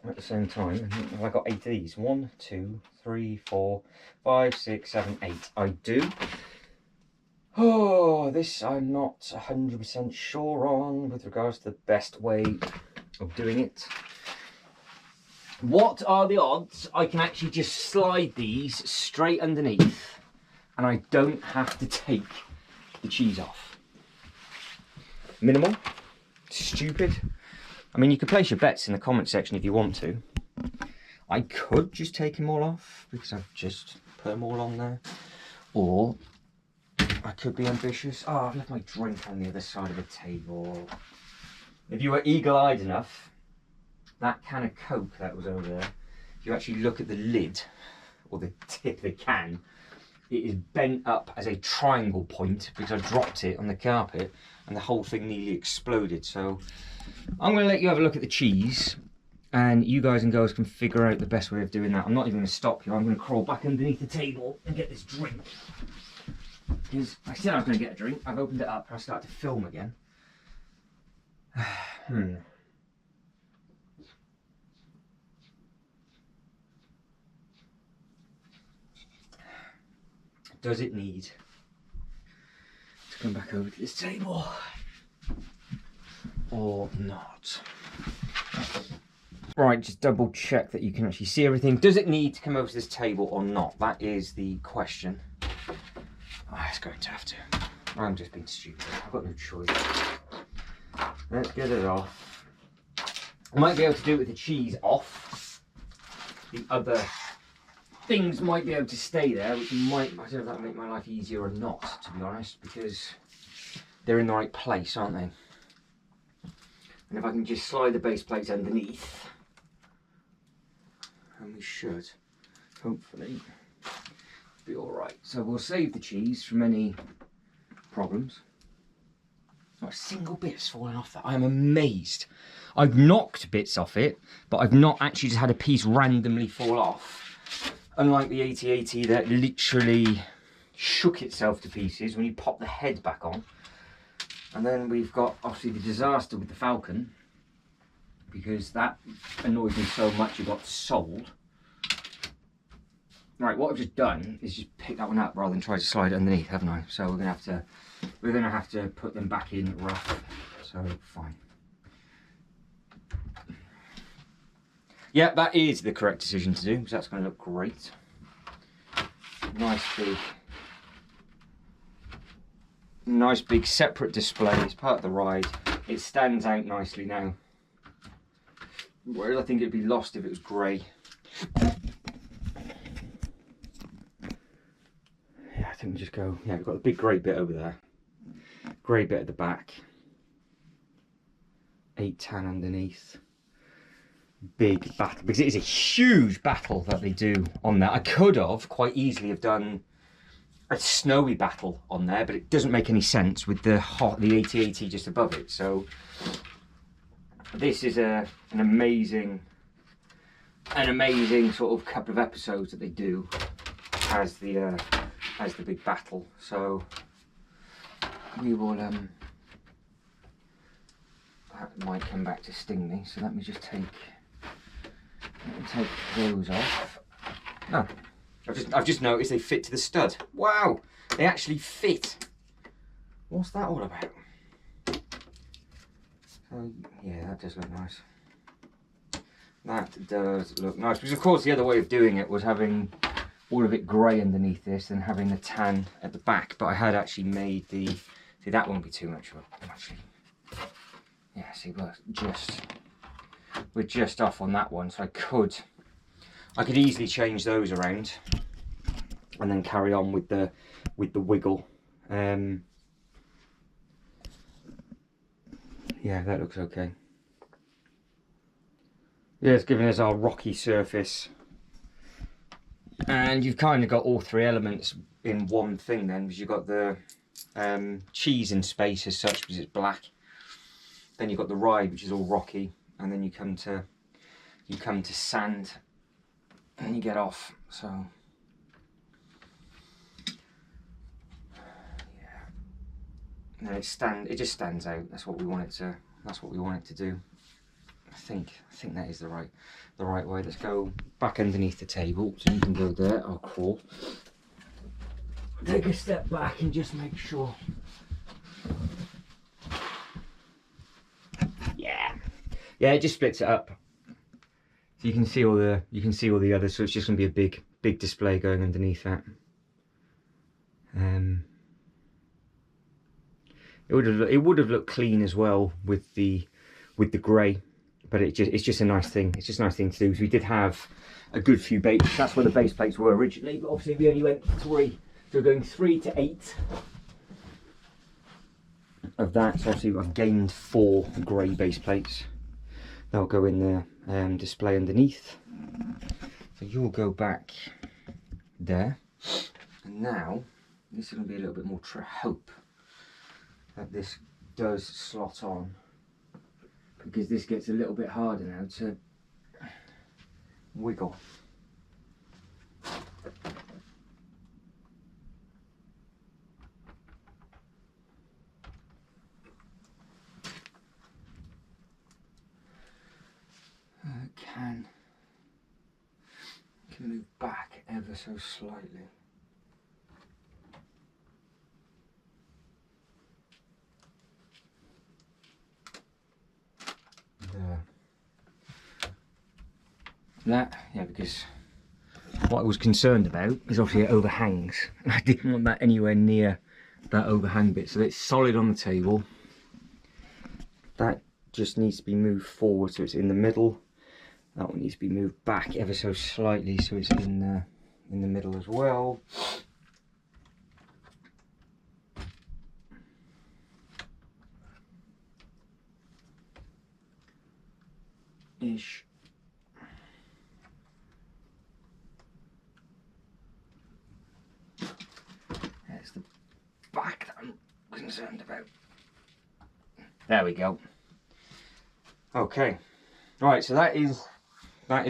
at the same time, I got 8 of these. 1, 2, 3, 4, 5, 6, 7, 8. I do. Oh, this I'm not 100% sure on with regards to the best way of doing it. What are the odds I can actually just slide these straight underneath and I don't have to take the cheese off? Minimal? Stupid? I mean, you could place your bets in the comment section if you want to. I could just take them all off because I've just put them all on there. Or I could be ambitious. Oh, I've left my drink on the other side of the table. If you were eagle-eyed enough, that can of Coke that was over there, if you actually look at the lid, or the tip of the can, it is bent up as a triangle point because I dropped it on the carpet and the whole thing nearly exploded. So I'm going to let you have a look at the cheese, and you guys and girls can figure out the best way of doing that. I'm not even going to stop you. I'm going to crawl back underneath the table and get this drink. Because I said I was going to get a drink. I've opened it up and I start to film again. Does it need to come back over to this table or not? Right, just double check that you can actually see everything. Does it need to come over to this table or not? That is the question. Oh, it's going to have to. I'm just being stupid. I've got no choice. Let's get it off. I might be able to do it with the cheese off. The other things might be able to stay there, which might, I don't know if that'll make my life easier or not, to be honest, because they're in the right place, aren't they? And if I can just slide the base plates underneath, and we should, hopefully, be alright. So we'll save the cheese from any problems. Not a single bit's fallen off that. I am amazed. I've knocked bits off it, but I've not actually just had a piece randomly fall off. Unlike the AT-AT that literally shook itself to pieces when you pop the head back on. And then we've got obviously the disaster with the Falcon, because that annoyed me so much it got sold. Right, what I've just done is just pick that one up rather than try to slide it underneath, haven't I? So we're gonna have to put them back in rough. So fine. Yeah, that is the correct decision to do, because that's going to look great. Nice big separate display. It's part of the ride. it stands out nicely now. Whereas I think it'd be lost if it was grey. Yeah, I think we just go, yeah, we've got a big grey bit over there. Grey bit at the back. 8 tan underneath. Big battle, because it is a huge battle that they do on there. I could have quite easily have done a snowy battle on there, but it doesn't make any sense with the 8080 just above it. So this is an amazing sort of couple of episodes that they do as the big battle. So we will that might come back to sting me, so let me just take those off. Oh, I've just noticed they fit to the stud. Wow, they actually fit. What's that all about? So yeah, that does look nice. That does look nice, because of course the other way of doing it was having all of it grey underneath this and having the tan at the back, but I had actually made the, see, that won't be too much of a, actually. Yeah, see, we're just off on that one, so I could easily change those around and then carry on with the wiggle. Yeah, that looks okay. Yeah, it's giving us our rocky surface, and you've kind of got all three elements in one thing then, because you've got the cheese in space as such because it's black. Then you've got the ride, which is all rocky, and then you come to sand and you get off. So yeah, and it just stands out. That's what we want it to do. I think that is the right way. Let's go back underneath the table, so you can go there. I'll crawl. Take a step back and just make sure. Yeah, it just splits it up, so you can see all the others. So it's just going to be a big display going underneath that. It would have looked clean as well with the grey, but it's just a nice thing. It's just a nice thing to do. So we did have a good few baits. That's where the base plates were originally, but obviously we only went 3, so we're going 3 to 8 of that. So obviously I've gained 4 grey base plates. They'll go in the display underneath. So you'll go back there. And now, this is going to be a little bit more hope that this does slot on, because this gets a little bit harder now to wiggle. Can move back ever so slightly. There. That, yeah, because what I was concerned about is obviously it overhangs, and I didn't want that anywhere near that overhang bit, so it's solid on the table. That just needs to be moved forward so it's in the middle. That one needs to be moved back ever so slightly so it's in the middle as well. Ish. There's the back that I'm concerned about. There we go. Okay. Right, so that is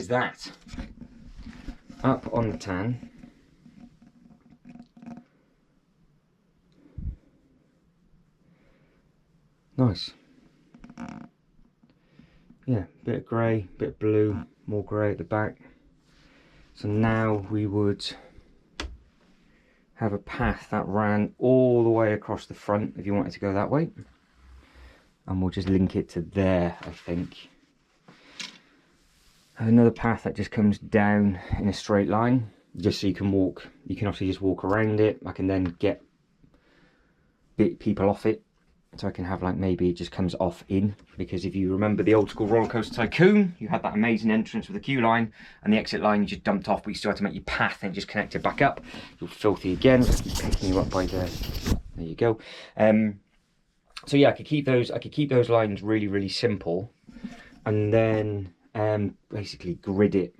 that. Up on the tan. Nice. Yeah, bit of grey, bit of blue, more grey at the back. So now we would have a path that ran all the way across the front if you wanted to go that way. And we'll just link it to there, I think. Another path that just comes down in a straight line, just so you can walk. You can obviously just walk around it. I can then get people off it So I can have like, maybe it just comes off in, because if you remember the old school Roller Coaster Tycoon, you had that amazing entrance with the queue line and the exit line you just dumped off, but you still had to make your path and just connect it back up. You're filthy again, so keep picking you up by there you go. So yeah, I could keep those lines really, really simple, and then basically grid it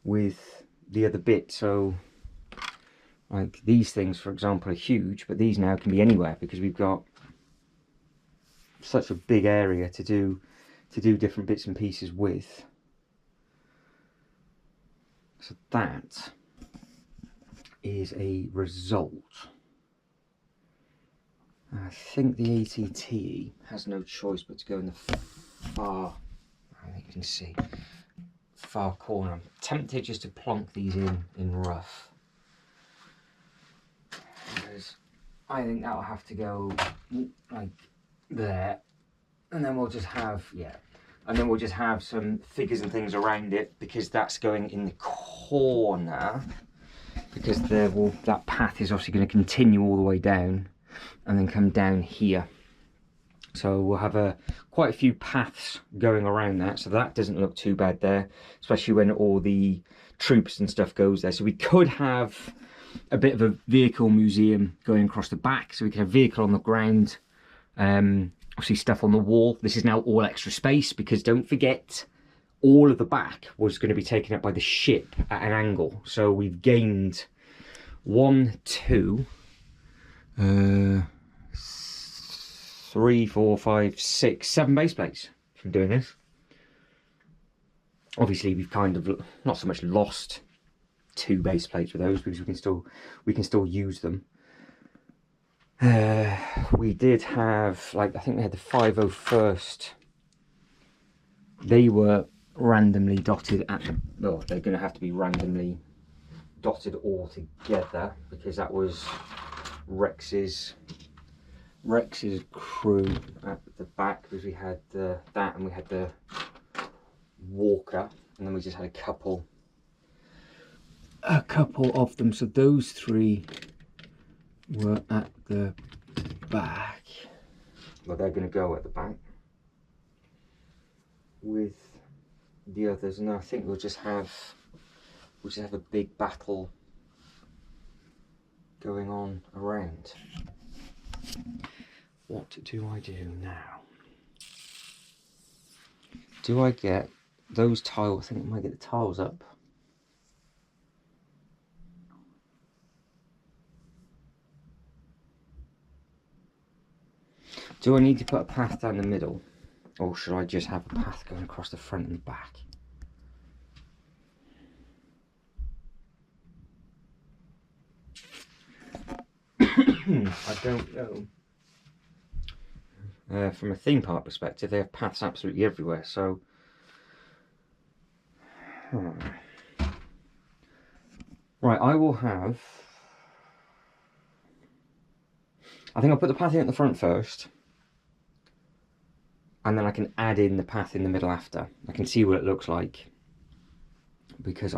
with the other bit. So like these things, for example, are huge, but these now can be anywhere because we've got such a big area to do different bits and pieces with. So that is a result. I think the ATT has no choice but to go in the far, I think you can see, far corner. I'm tempted just to plonk these in rough, because I think that'll have to go like there, and then we'll just have, and then we'll just have some figures and things around it, because that's going in the corner, because that path is obviously going to continue all the way down and then come down here. So we'll have quite a few paths going around that, so that doesn't look too bad there, especially when all the troops and stuff goes there. So we could have a bit of a vehicle museum going across the back, so we can have vehicle on the ground, obviously stuff on the wall. This is now all extra space, because don't forget, all of the back was going to be taken up by the ship at an angle. So we've gained 1, 2, 3, 4, 5, 6, 7 base plates from doing this. Obviously we've kind of not so much lost 2 base plates with those, because we can still use them. We did have, like, I think we had the 501st. They were randomly dotted at the, well, they're going to have to be randomly dotted all together, because that was Rex's crew at the back, because we had that, and we had the Walker, and then we just had a couple of them. So those 3 were at the back. Well, they're going to go at the back with the others, and I think we'll just have a big battle going on around. What do I do now? Do I get those tiles? I think I might get the tiles up. Do I need to put a path down the middle, or should I just have a path going across the front and back? I don't know. From a theme park perspective, they have paths absolutely everywhere, so right, I think I'll put the path in at the front first, and then I can add in the path in the middle after. I can see what it looks like, because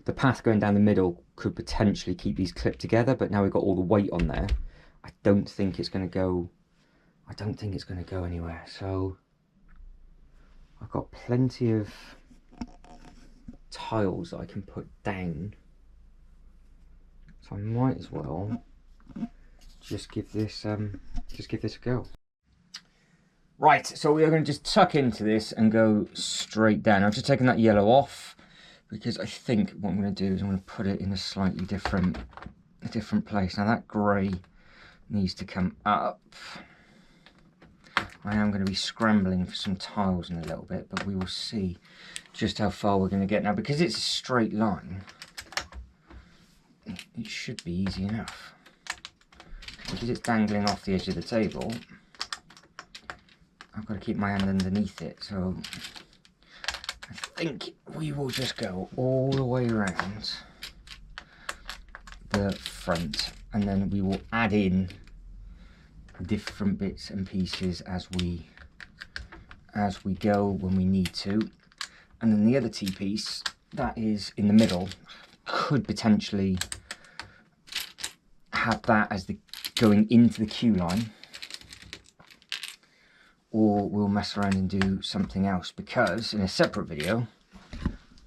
the path going down the middle could potentially keep these clipped together, but now we've got all the weight on there, I don't think it's going to go anywhere. So I've got plenty of tiles that I can put down, so I might as well just give this a go. Right, so we are going to just tuck into this and go straight down. I've just taken that yellow off, because I think what I'm going to do is I'm going to put it in a slightly different place. Now that grey needs to come up. I am going to be scrambling for some tiles in a little bit, but we will see just how far we're going to get. Now, because it's a straight line, it should be easy enough. Because it's dangling off the edge of the table, I've got to keep my hand underneath it, so I think we will just go all the way around the front, and then we will add in different bits and pieces as we go when we need to. And then the other T-piece that is in the middle could potentially have that as the going into the queue line, or we'll mess around and do something else, because in a separate video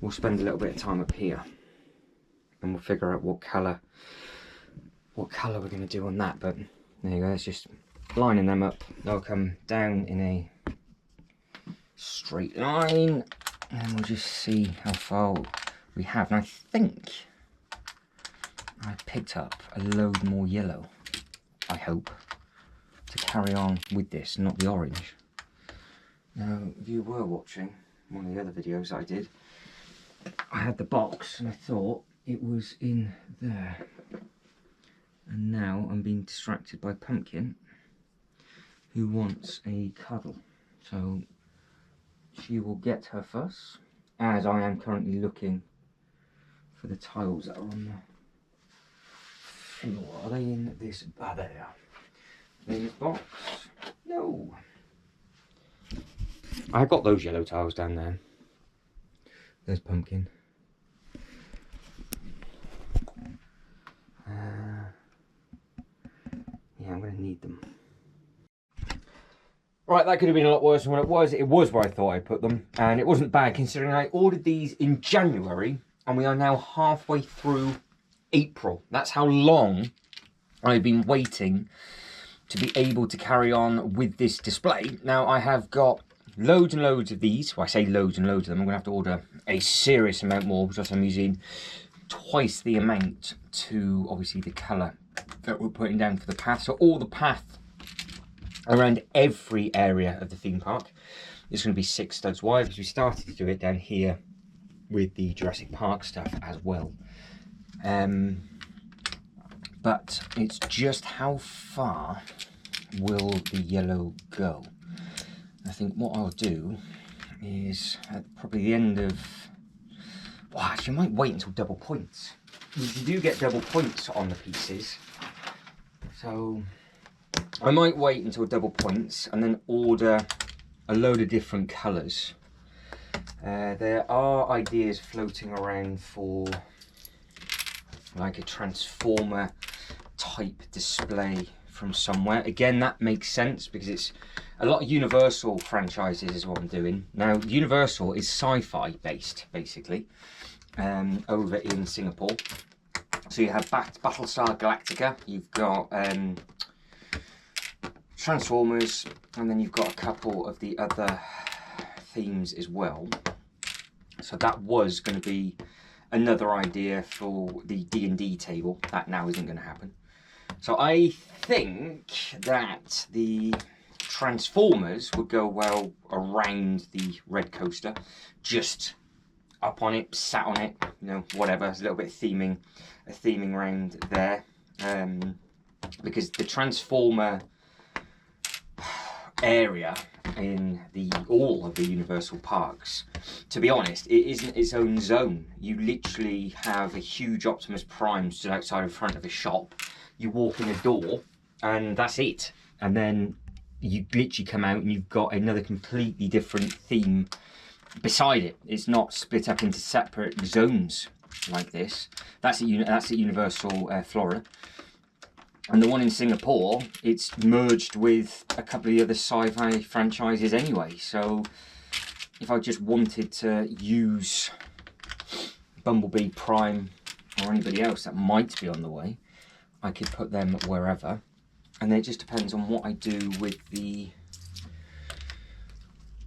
we'll spend a little bit of time up here and we'll figure out what colour we're going to do on that. But there you go, it's just lining them up. They'll come down in a straight line and we'll just see how far we have. And I think I picked up a load more yellow, I hope, to carry on with this, not the orange. Now, if you were watching one of the other videos I did, I had the box and I thought it was in there. And now I'm being distracted by Pumpkin, who wants a cuddle. So she will get her fuss, as I am currently looking for the tiles that are on the floor. Are they in this? Ah, there they are. Are they in this box? No. I got those yellow tiles down there. There's Pumpkin. Yeah, I'm going to need them. Right, that could have been a lot worse than what it was. It was where I thought I'd put them, and it wasn't bad considering I ordered these in January and we are now halfway through April. That's how long I've been waiting to be able to carry on with this display. Now, I have got loads and loads of these. Well, I say loads and loads of them. I'm going to have to order a serious amount more because I'm using twice the amount to, obviously, the colour that we're putting down for the path. So all the path around every area of the theme park is going to be 6 studs wide, because we started to do it down here with the Jurassic Park stuff as well. But it's just how far will the yellow go. I think what I'll do is at probably the end of, well, actually I might wait until double points. You do get double points on the pieces, so I might wait until double points and then order a load of different colours. There are ideas floating around for like a transformer type display from somewhere. Again, that makes sense because it's a lot of Universal franchises is what I'm doing. Now, Universal is sci-fi based, basically, over in Singapore. So you have Battlestar Galactica, you've got Transformers, and then you've got a couple of the other themes as well. So that was going to be another idea for the D&D table. That now isn't going to happen. So I think that the Transformers would go well around the red coaster, just up on it, sat on it, you know, whatever. There's a little bit of theming, a theming around there, because the Transformer area in all of the Universal parks, to be honest, it isn't its own zone. You literally have a huge Optimus Prime stood outside in front of a shop. You walk in a door and that's it, and then you literally come out and you've got another completely different theme beside it. It's not split up into separate zones like this. That's at Universal Florida. And the one in Singapore, it's merged with a couple of the other sci-fi franchises anyway. So if I just wanted to use Bumblebee, Prime, or anybody else that might be on the way, I could put them wherever. And then it just depends on what I do with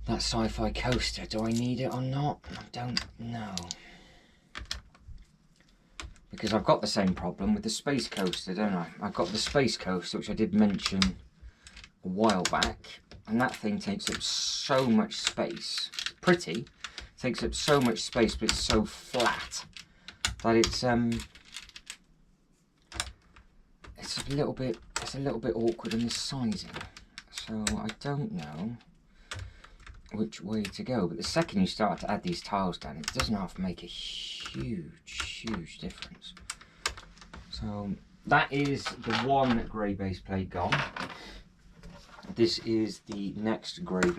that sci-fi coaster. Do I need it or not? I don't know. Because I've got the same problem with the Space Coaster, don't I? I've got the Space Coaster, which I did mention a while back, and that thing takes up so much space. It's pretty, takes up so much space, but it's so flat that it's a little bit awkward in the sizing. So I don't know which way to go. But the second you start to add these tiles down, it doesn't have to make a huge difference. So that is the one grey base plate gone. This is the next grey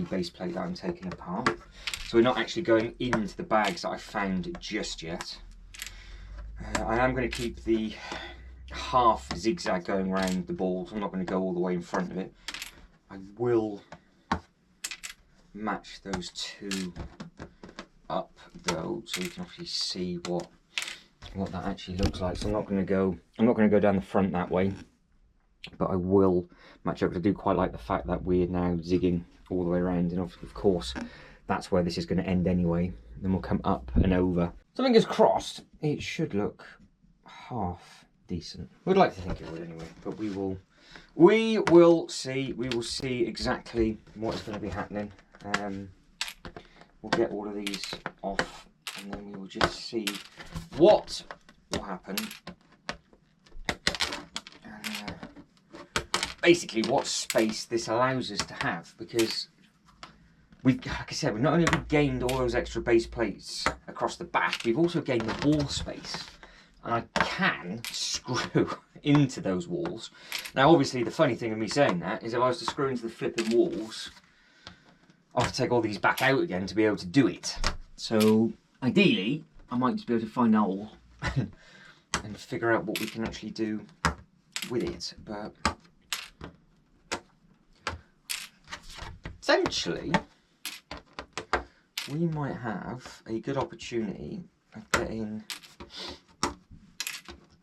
base plate that I'm taking apart. So we're not actually going into the bags that I found just yet. I am going to keep the half zigzag going around the balls. I'm not going to go all the way in front of it. I will match those two up though, so you can actually see what that actually looks like. So I'm not going to go down the front that way, but I will match up. I do quite like the fact that we're now zigging all the way around, and of course that's where this is going to end anyway. Then we'll come up and over. So fingers crossed, it should look half decent. We'd like to think it would anyway, but we will see. We will see exactly what is going to be happening. We'll get all of these off, and then we will just see what will happen. And basically what space this allows us to have, because like I said, we've not only gained all those extra base plates across the back, we've also gained the wall space. And I can screw into those walls. Now, obviously, the funny thing of me saying that is if I was to screw into the flipping walls, I'll have to take all these back out again to be able to do it. So, ideally, I might just be able to find a hole and figure out what we can actually do with it. But essentially, we might have a good opportunity of getting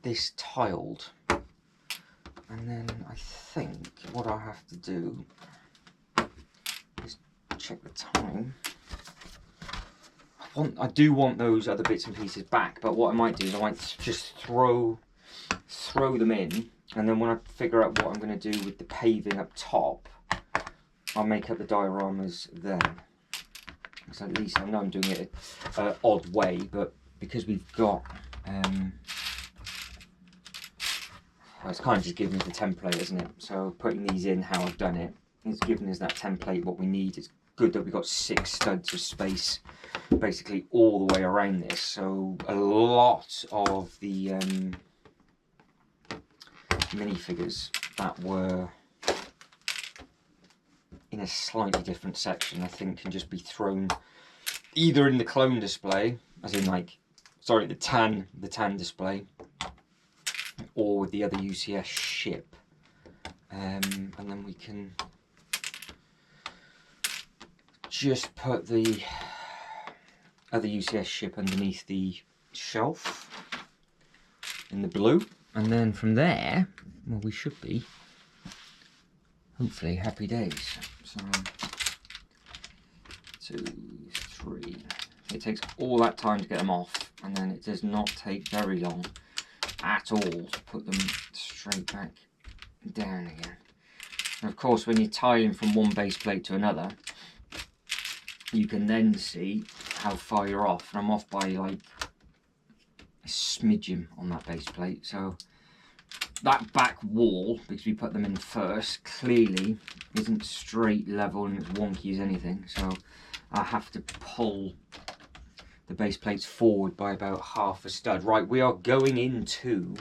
this tiled, and then I think what I have to do is check the time. I do want those other bits and pieces back, but what I might do is I might just throw them in, and then when I figure out what I'm going to do with the paving up top, I'll make up the dioramas then. So at least I know I'm doing it an odd way, but because we've got well, it's kind of just giving us the template, isn't it? So putting these in how I've done it, it's giving us that template what we need. It's good that we've got 6 studs of space basically all the way around this. So a lot of the minifigures that were in a slightly different section, I think, can just be thrown either in the clone display, as in like, sorry, the tan display, or with the other UCS ship, and then we can just put the other UCS ship underneath the shelf in the blue, and then from there, well, we should be hopefully happy days. So 2, 3. It takes all that time to get them off, and then it does not take very long at all to put them straight back down again. And of course, when you're tiling from one base plate to another, you can then see how far you're off. And I'm off by like a smidgen on that base plate. So that back wall, because we put them in first, clearly isn't straight, level, and as wonky as anything. So I have to pull the base plates forward by about half a stud. Right, we are going into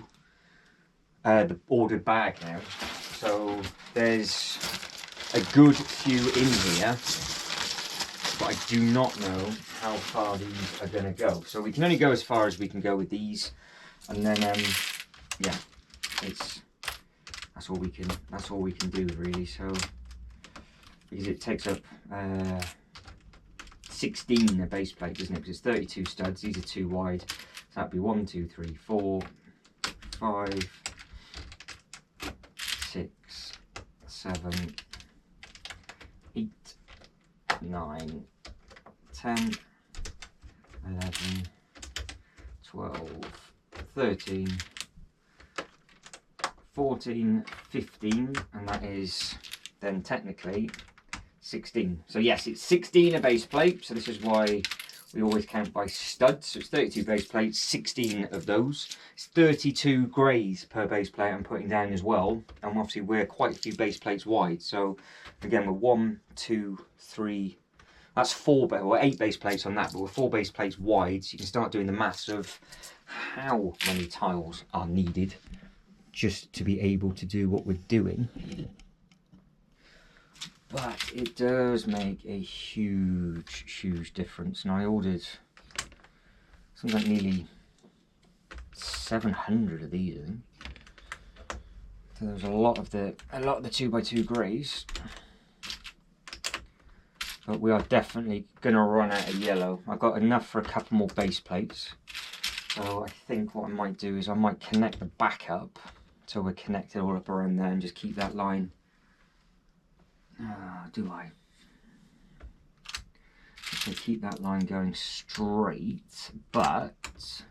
the ordered bag now. So there's a good few in here, but I do not know how far these are going to go. So we can only go as far as we can go with these, and then yeah, that's all we can do really. So because it takes up 16 a base plate, doesn't it? Because it's 32 studs. These are 2 wide, so that'd be 1, 2, 3, 4, 5, 6, 7, 8, 9, 10, 11, 12, 13, 14, 15, and that is then technically 16. So yes, it's 16 a base plate, so this is why we always count by studs. So it's 32 base plates, 16 of those. It's 32 greys per base plate I'm putting down as well, and obviously we're quite a few base plates wide. So again, we're 1, 2, 3, that's 4, or 8 base plates on that, but we're 4 base plates wide, so you can start doing the maths of how many tiles are needed just to be able to do what we're doing. But it does make a huge difference. And I ordered something like nearly 700 of these, I think. So there's a lot of the 2x2 greys. But we are definitely going to run out of yellow. I've got enough for a couple more base plates. So I think what I might do is I might connect the back up so we're connected all up around there and just keep that line. Do I? So keep that line going straight, but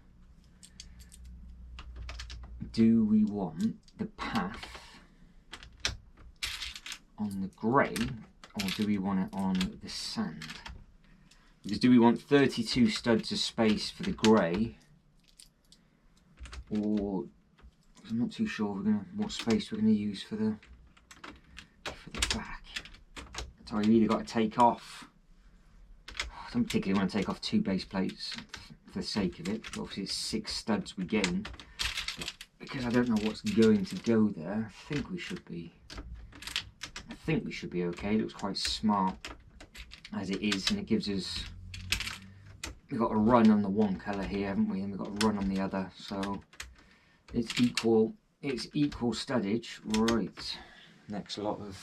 do we want the path on the grey, or do we want it on the sand? Because do we want 32 studs of space for the grey, or I'm not too sure what space we're gonna use for the back. So I've either got to take off. I don't particularly want to take off 2 base plates for the sake of it. Obviously it's 6 studs we gain. But because I don't know what's going to go there, I think we should be okay. It looks quite smart as it is, and it gives us, we've got a run on the one colour here, haven't we? And we've got a run on the other, so it's equal studdage. Right, next lot of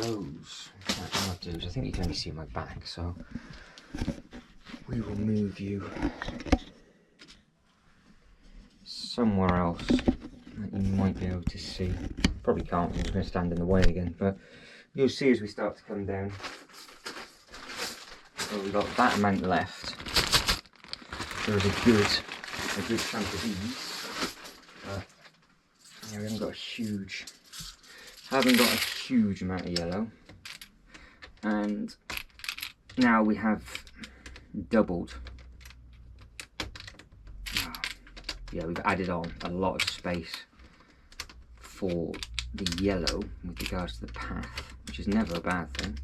those. What I'll do is, I think you can only see my back, so we will move you somewhere else that you might be able to see. Probably can't, I'm just going to stand in the way again, but you'll see as we start to come down. So we've got that amount left. There is a good chunk of these, but yeah, we haven't got a huge amount of yellow, and now we have doubled. Yeah, we've added on a lot of space for the yellow with regards to the path, which is never a bad thing.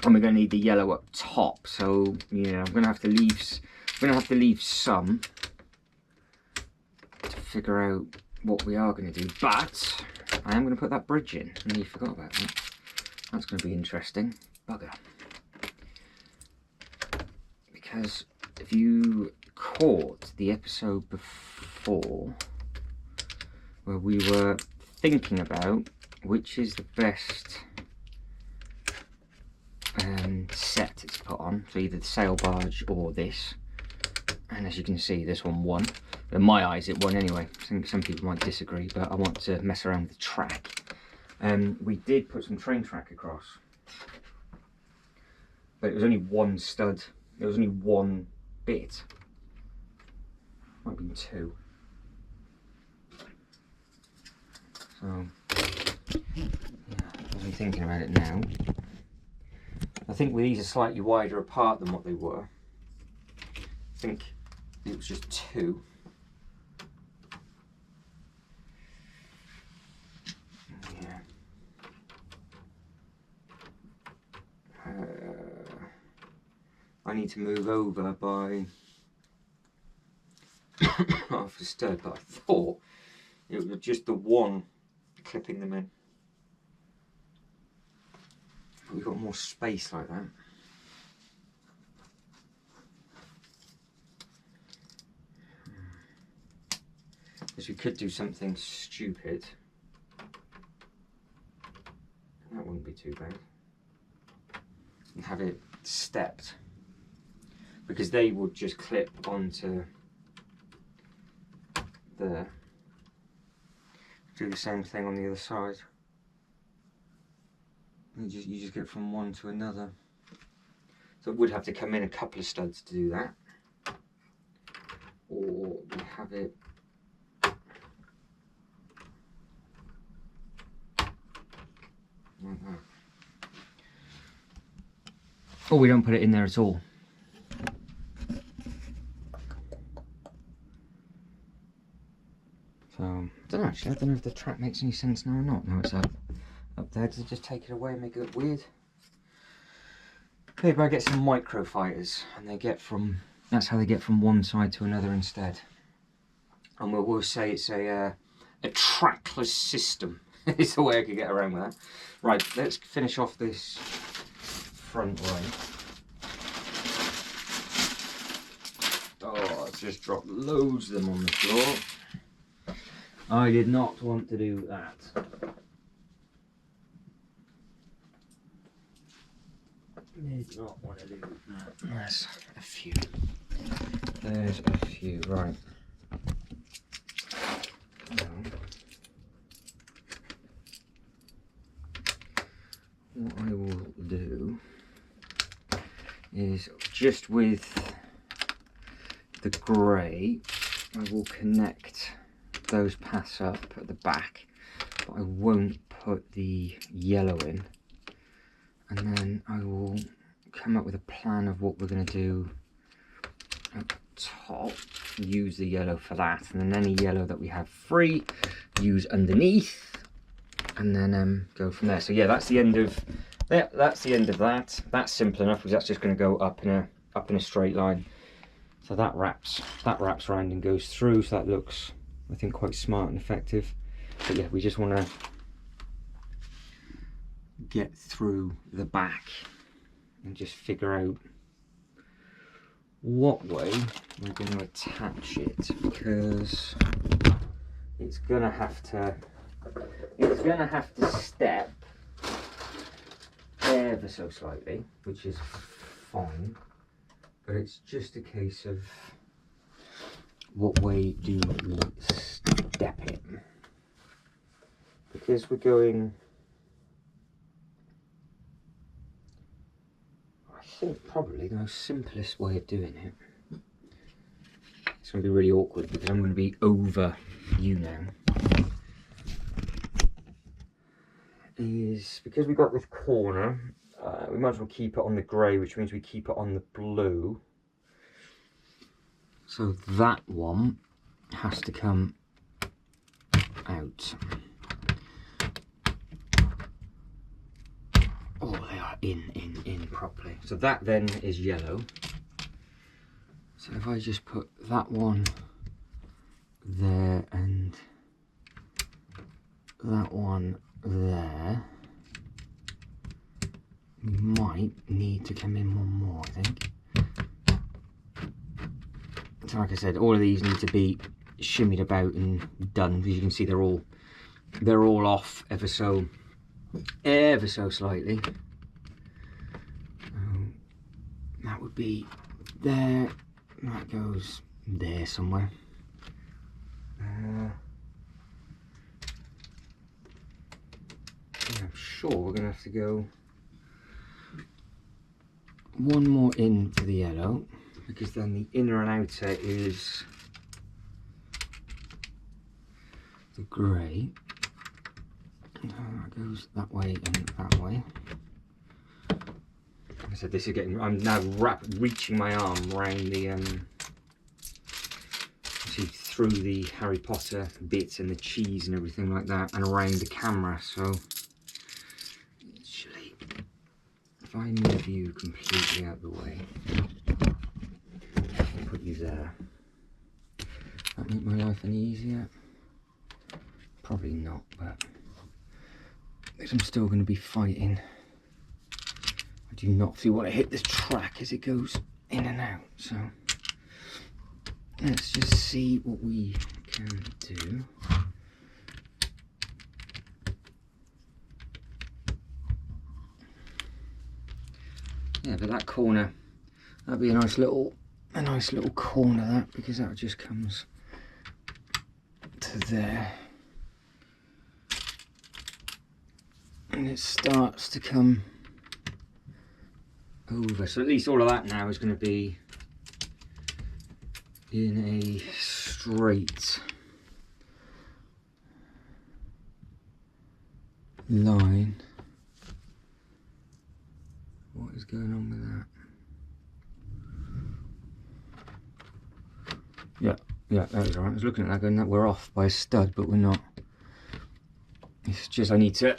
And we're going to need the yellow up top, so yeah, I'm going to have to leave some to figure out what we are going to do. But I am going to put that bridge in. I nearly forgot about that. That's going to be interesting. Bugger. Because if you caught the episode before, where we were thinking about which is the best set to put on, so either the sail barge or this, and as you can see, this one won. In my eyes it won anyway. I think some people might disagree, but I want to mess around with the track. We did put some train track across, but it was only one stud. It was only one bit. Might have been 2. So yeah, as I'm thinking about it now, I think these are slightly wider apart than what they were. I think it was just 2. Yeah. I need to move over by half a stud, but I thought it was just the one clipping them in. We've got more space like that. Because we could do something stupid. That wouldn't be too bad. And have it stepped. Because they would just clip onto there. Do the same thing on the other side. You just get from one to another. So it would have to come in a couple of studs to do that. Or we have it like that. Or we don't put it in there at all. So, I don't know actually, I don't know if the track makes any sense now or not. Now it's up there. Does it just take it away and make it look weird? Maybe I get some micro fighters and that's how they get from one side to another instead. And we'll say it's a trackless system. It's the way I could get around with that. Right, let's finish off this front way. Oh, Let's just drop loads of them on the floor. I did not want to do that. Did not want to do that. There's a few. There's a few, right. What I will do is just with the grey, I will connect those paths up at the back, but I won't put the yellow in. And then I will come up with a plan of what we're going to do at the top, use the yellow for that, and then any yellow that we have free, use underneath. And then go from there. So yeah, that's the end of that. That's the end of that. That's simple enough because that's just going to go up in a straight line. So that wraps around and goes through. So that looks, I think, quite smart and effective. But yeah, we just want to get through the back and just figure out what way we're going to attach it, because it's going to have to. It's going to have to step ever so slightly, which is fine, but it's just a case of what way do we step it, because we're going, I think probably the most simplest way of doing it. It's going to be really awkward because I'm going to be over you now. Is because we've got this corner, we might as well keep it on the grey, which means we keep it on the blue. So that one has to come out. Oh, they are in properly. So that then is yellow. So if I just put that one there and that one there, we might need to come in one more, I think. So like I said, all of these need to be shimmied about and done, because you can see they're all off ever so slightly. That would be there, that goes there somewhere. I'm sure we're going to have to go one more in for the yellow, because then the inner and outer is the grey. That goes that way and that way. Like I said, this is getting, I'm now reaching my arm around the see through the Harry Potter bits and the cheese and everything like that, and around the camera. So actually, if I move you completely out of the way, I'll put you there. That make my life any easier? Probably not, but because I'm still going to be fighting. I do not feel want to hit this track as it goes in and out. So let's just see what we can do. Yeah, but that corner, that'd be a nice little corner, that, because that just comes to there. And it starts to come over. So at least all of that now is going to be in a straight line. What is going on with that? Yeah, that was alright. I was looking at that going, that we're off by a stud, but we're not. It's just I need to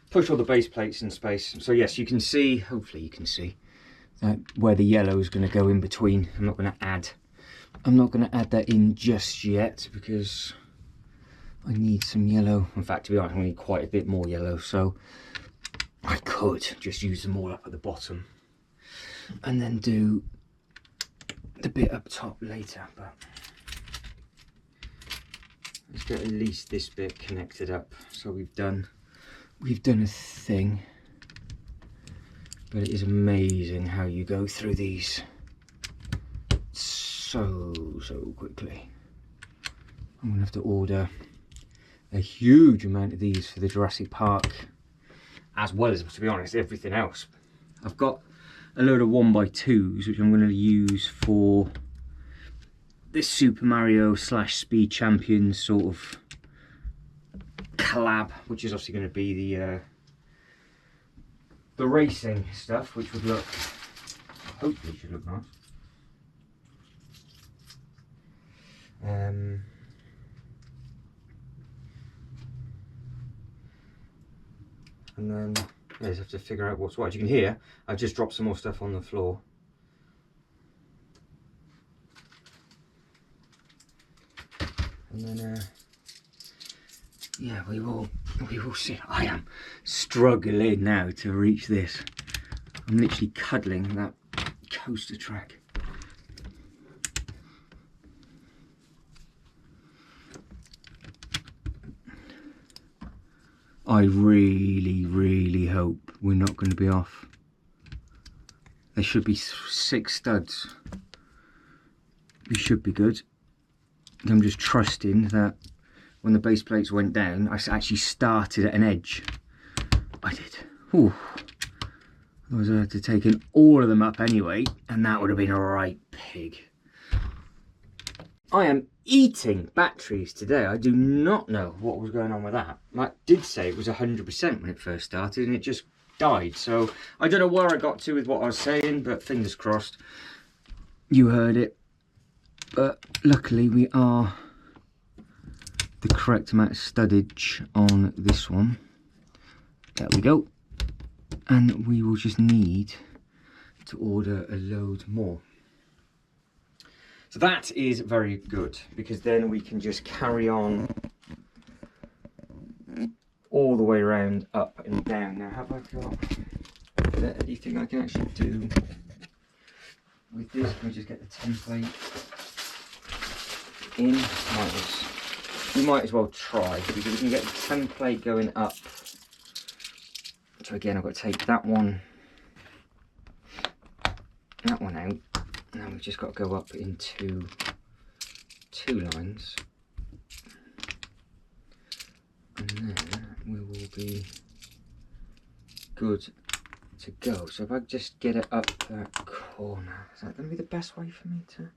push all the base plates in space. So yes, you can see, hopefully you can see, that where the yellow is going to go in between. I'm not going to add that in just yet, because I need some yellow. In fact, to be honest, I need quite a bit more yellow, so I could just use them all up at the bottom and then do the bit up top later, but let's get at least this bit connected up. So we've done a thing, but it is amazing how you go through these so quickly. I'm gonna have to order a huge amount of these for the Jurassic Park, as well as, to be honest, everything else. I've got a load of 1x2s which I'm going to use for this Super Mario / Speed Champions sort of collab, which is obviously going to be the racing stuff, which would look, hopefully should look nice. And then I just have to figure out what's what. As you can hear, I've just dropped some more stuff on the floor. And then, yeah, we will see. I am struggling now to reach this. I'm literally cuddling that coaster track. I really hope we're not going to be off. There should be 6 studs. We should be good. I'm just trusting that when the base plates went down, I actually started at an edge. I did. Ooh. Otherwise I had to take in all of them up anyway, and that would have been a right pig. I am eating batteries today. I do not know what was going on with that. That did say it was 100% when it first started, and it just died. So I don't know where I got to with what I was saying, but fingers crossed you heard it. But luckily we are the correct amount of studdage on this one. There we go. And we will just need to order a load more. So that is very good, because then we can just carry on all the way around, up and down. Now, have I got anything I can actually do with this? Can we just get the template in? We might as well try, because we can get the template going up. So again, I've got to take that one out. And then we've just got to go up into 2 lines, and then we will be good to go. So if I just get it up that corner, is that going to be the best way for me to?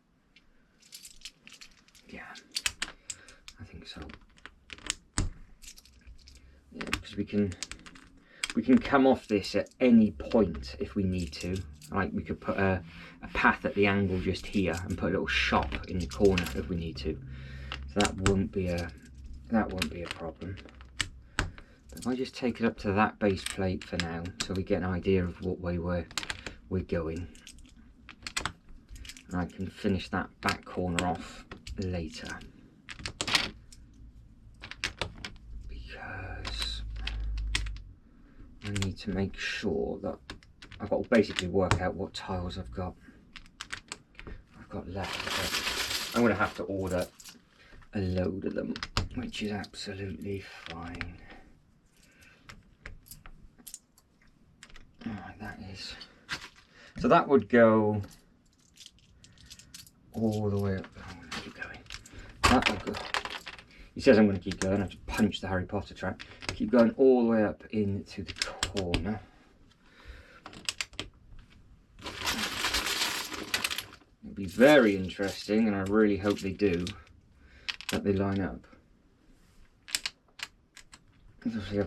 Yeah, I think so. Yeah, because we can come off this at any point if we need to. Like, we could put a path at the angle just here and put a little shop in the corner if we need to. So that won't be a problem. But if I just take it up to that base plate for now, so we get an idea of what way we're going, and I can finish that back corner off later, because I need to make sure that I've got to basically work out what tiles I've got left. I'm going to have to order a load of them, which is absolutely fine. Alright, that is. So that would go all the way up. I'm going to keep going. That will go. He says I'm going to keep going. I have to punch the Harry Potter track. Keep going all the way up into the corner. It'll be very interesting, and I really hope they do, that they line up. Obviously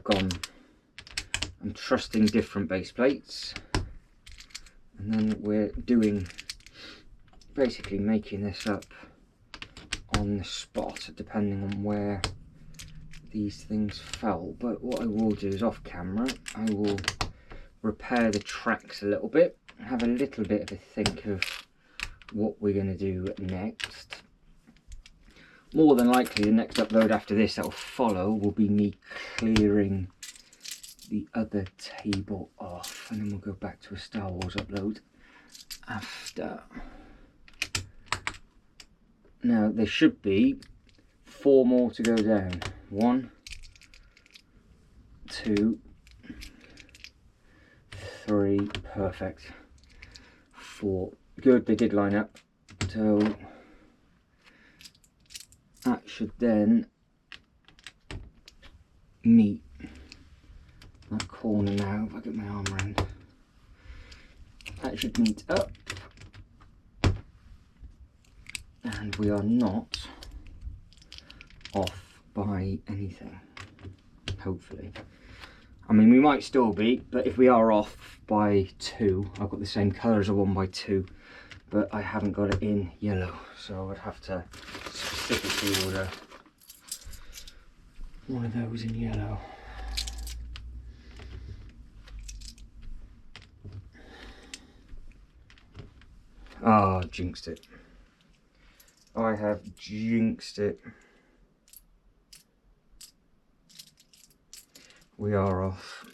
I'm trusting different base plates, and then we're doing, basically making this up on the spot depending on where these things fell. But what I will do is, off camera, I will repair the tracks a little bit, have a little bit of a think of what we're going to do next. More than likely the next upload after this that will follow will be me clearing the other table off, and then we'll go back to a Star Wars upload after. Now there should be 4 more to go down. 1, 2, 3, perfect. 4, good, they did line up. So that should then meet that corner now. If I get my arm around, that should meet up, and we are not off by anything, hopefully. I mean, we might still be, but if we are off by 2, I've got the same colour as a 1x2, but I haven't got it in yellow, so I'd have to specifically order one of those in yellow. Oh, jinxed it. I have jinxed it. We are off.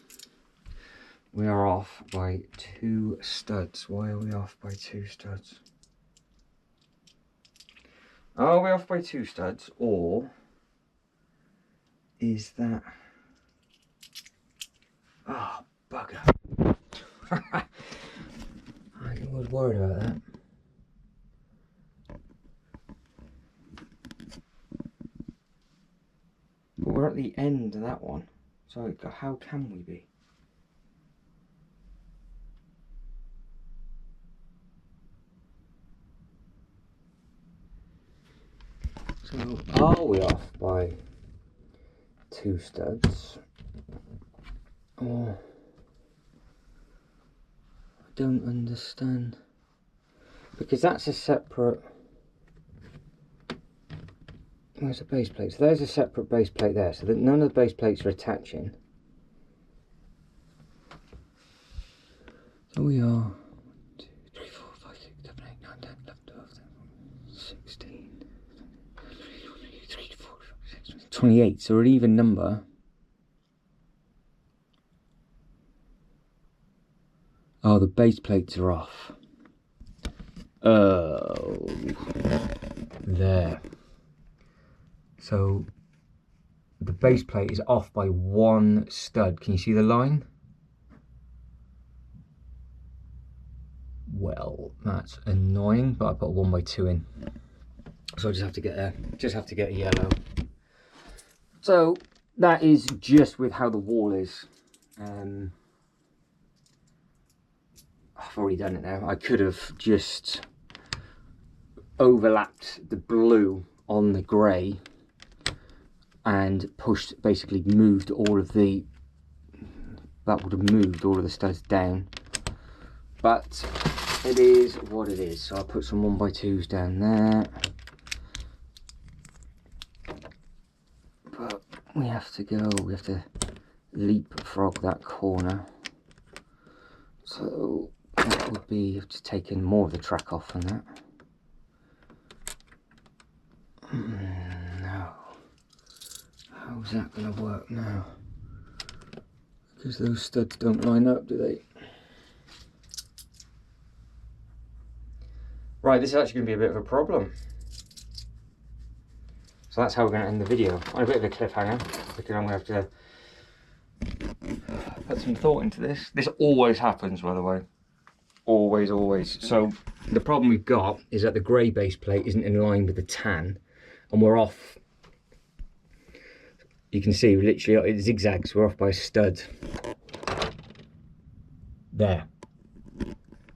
We are off by 2 studs. Why are we off by 2 studs? Are we off by 2 studs, or is that... Oh, bugger. I was worried about that. But we're at the end of that one, so how can we be? So are we off by 2 studs? Or I don't understand, because that's a separate... Where's the base plate? So there's a separate base plate there, so that none of the base plates are attaching. So we are 1, 2, 3, 4, 5, 6, 7, 8, 9, 10, 11, 12, 13, 16, 17, 28. So we're an even number. Oh, the base plates are off. Oh, there. So the base plate is off by 1 stud. Can you see the line? Well, that's annoying, but I put a 1x2 in, so I just have to get a yellow. So that is just with how the wall is. I've already done it now. I could have just overlapped the blue on the grey and pushed, basically moved all of the, that would have moved all of the studs down, but it is what it is. So I'll put some 1x2s down there, but we have to leapfrog that corner, so that would be, I've just taken more of the track off on that. No. How's that going to work now? Because those studs don't line up, do they? Right, this is actually going to be a bit of a problem. So that's how we're going to end the video. On a bit of a cliffhanger, because I'm going to have to put some thought into this. This always happens, by the way. Always, always. So the problem we've got is that the grey base plate isn't in line with the tan, and we're off. You can see literally it zigzags. We're off by a stud there.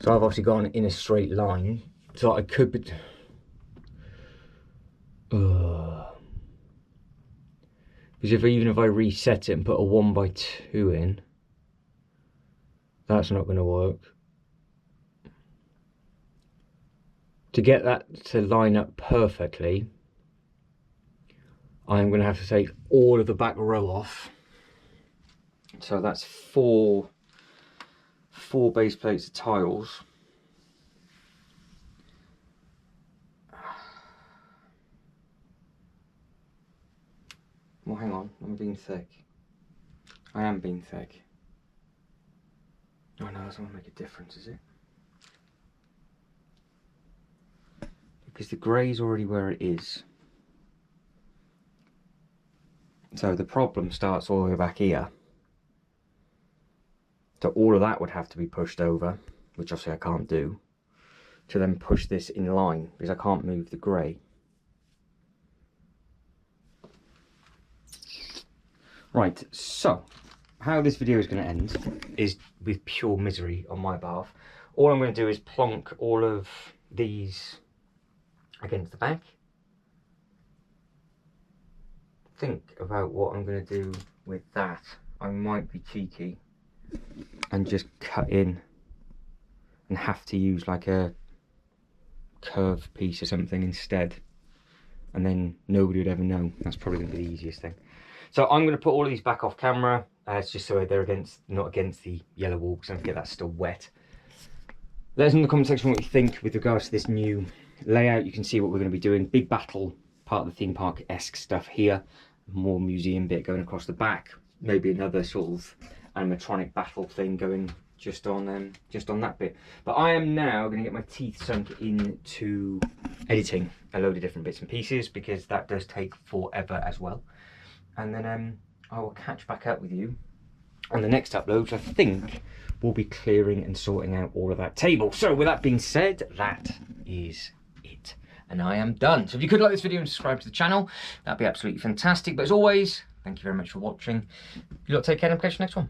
So I've obviously gone in a straight line, so I could be because even if I reset it and put a 1x2 in, that's not going to work. To get that to line up perfectly, I'm going to have to take all of the back row off. So that's four base plates of tiles. Well, hang on, I'm being thick. I am being thick. Oh no, that's not going to make a difference, is it? because the grey's already where it is. So the problem starts all the way back here. So all of that would have to be pushed over, which obviously I can't do, to then push this in line, because I can't move the grey. Right, so how this video is going to end is with pure misery on my behalf. All I'm going to do is plonk all of these against the back. Think about what I'm going to do with that. I might be cheeky and just cut in and have to use like a curved piece or something instead, and then nobody would ever know. That's probably going to be the easiest thing. So I'm going to put all of these back off camera. It's just so they're not against the yellow wall, because I don't get that still wet. Let us know in the comment section what you think with regards to this new layout. You can see what we're going to be doing. Big battle, part of the theme park-esque stuff here. More museum bit going across the back. Maybe another sort of animatronic battle thing going just on that bit. But I am now going to get my teeth sunk into editing a load of different bits and pieces, because that does take forever as well. And then I will catch back up with you on the next upload, which I think will be clearing and sorting out all of that table. So with that being said, that is it. And I am done. So if you could like this video and subscribe to the channel, that'd be absolutely fantastic. But as always, thank you very much for watching. You lot take care, and I'll catch you next one.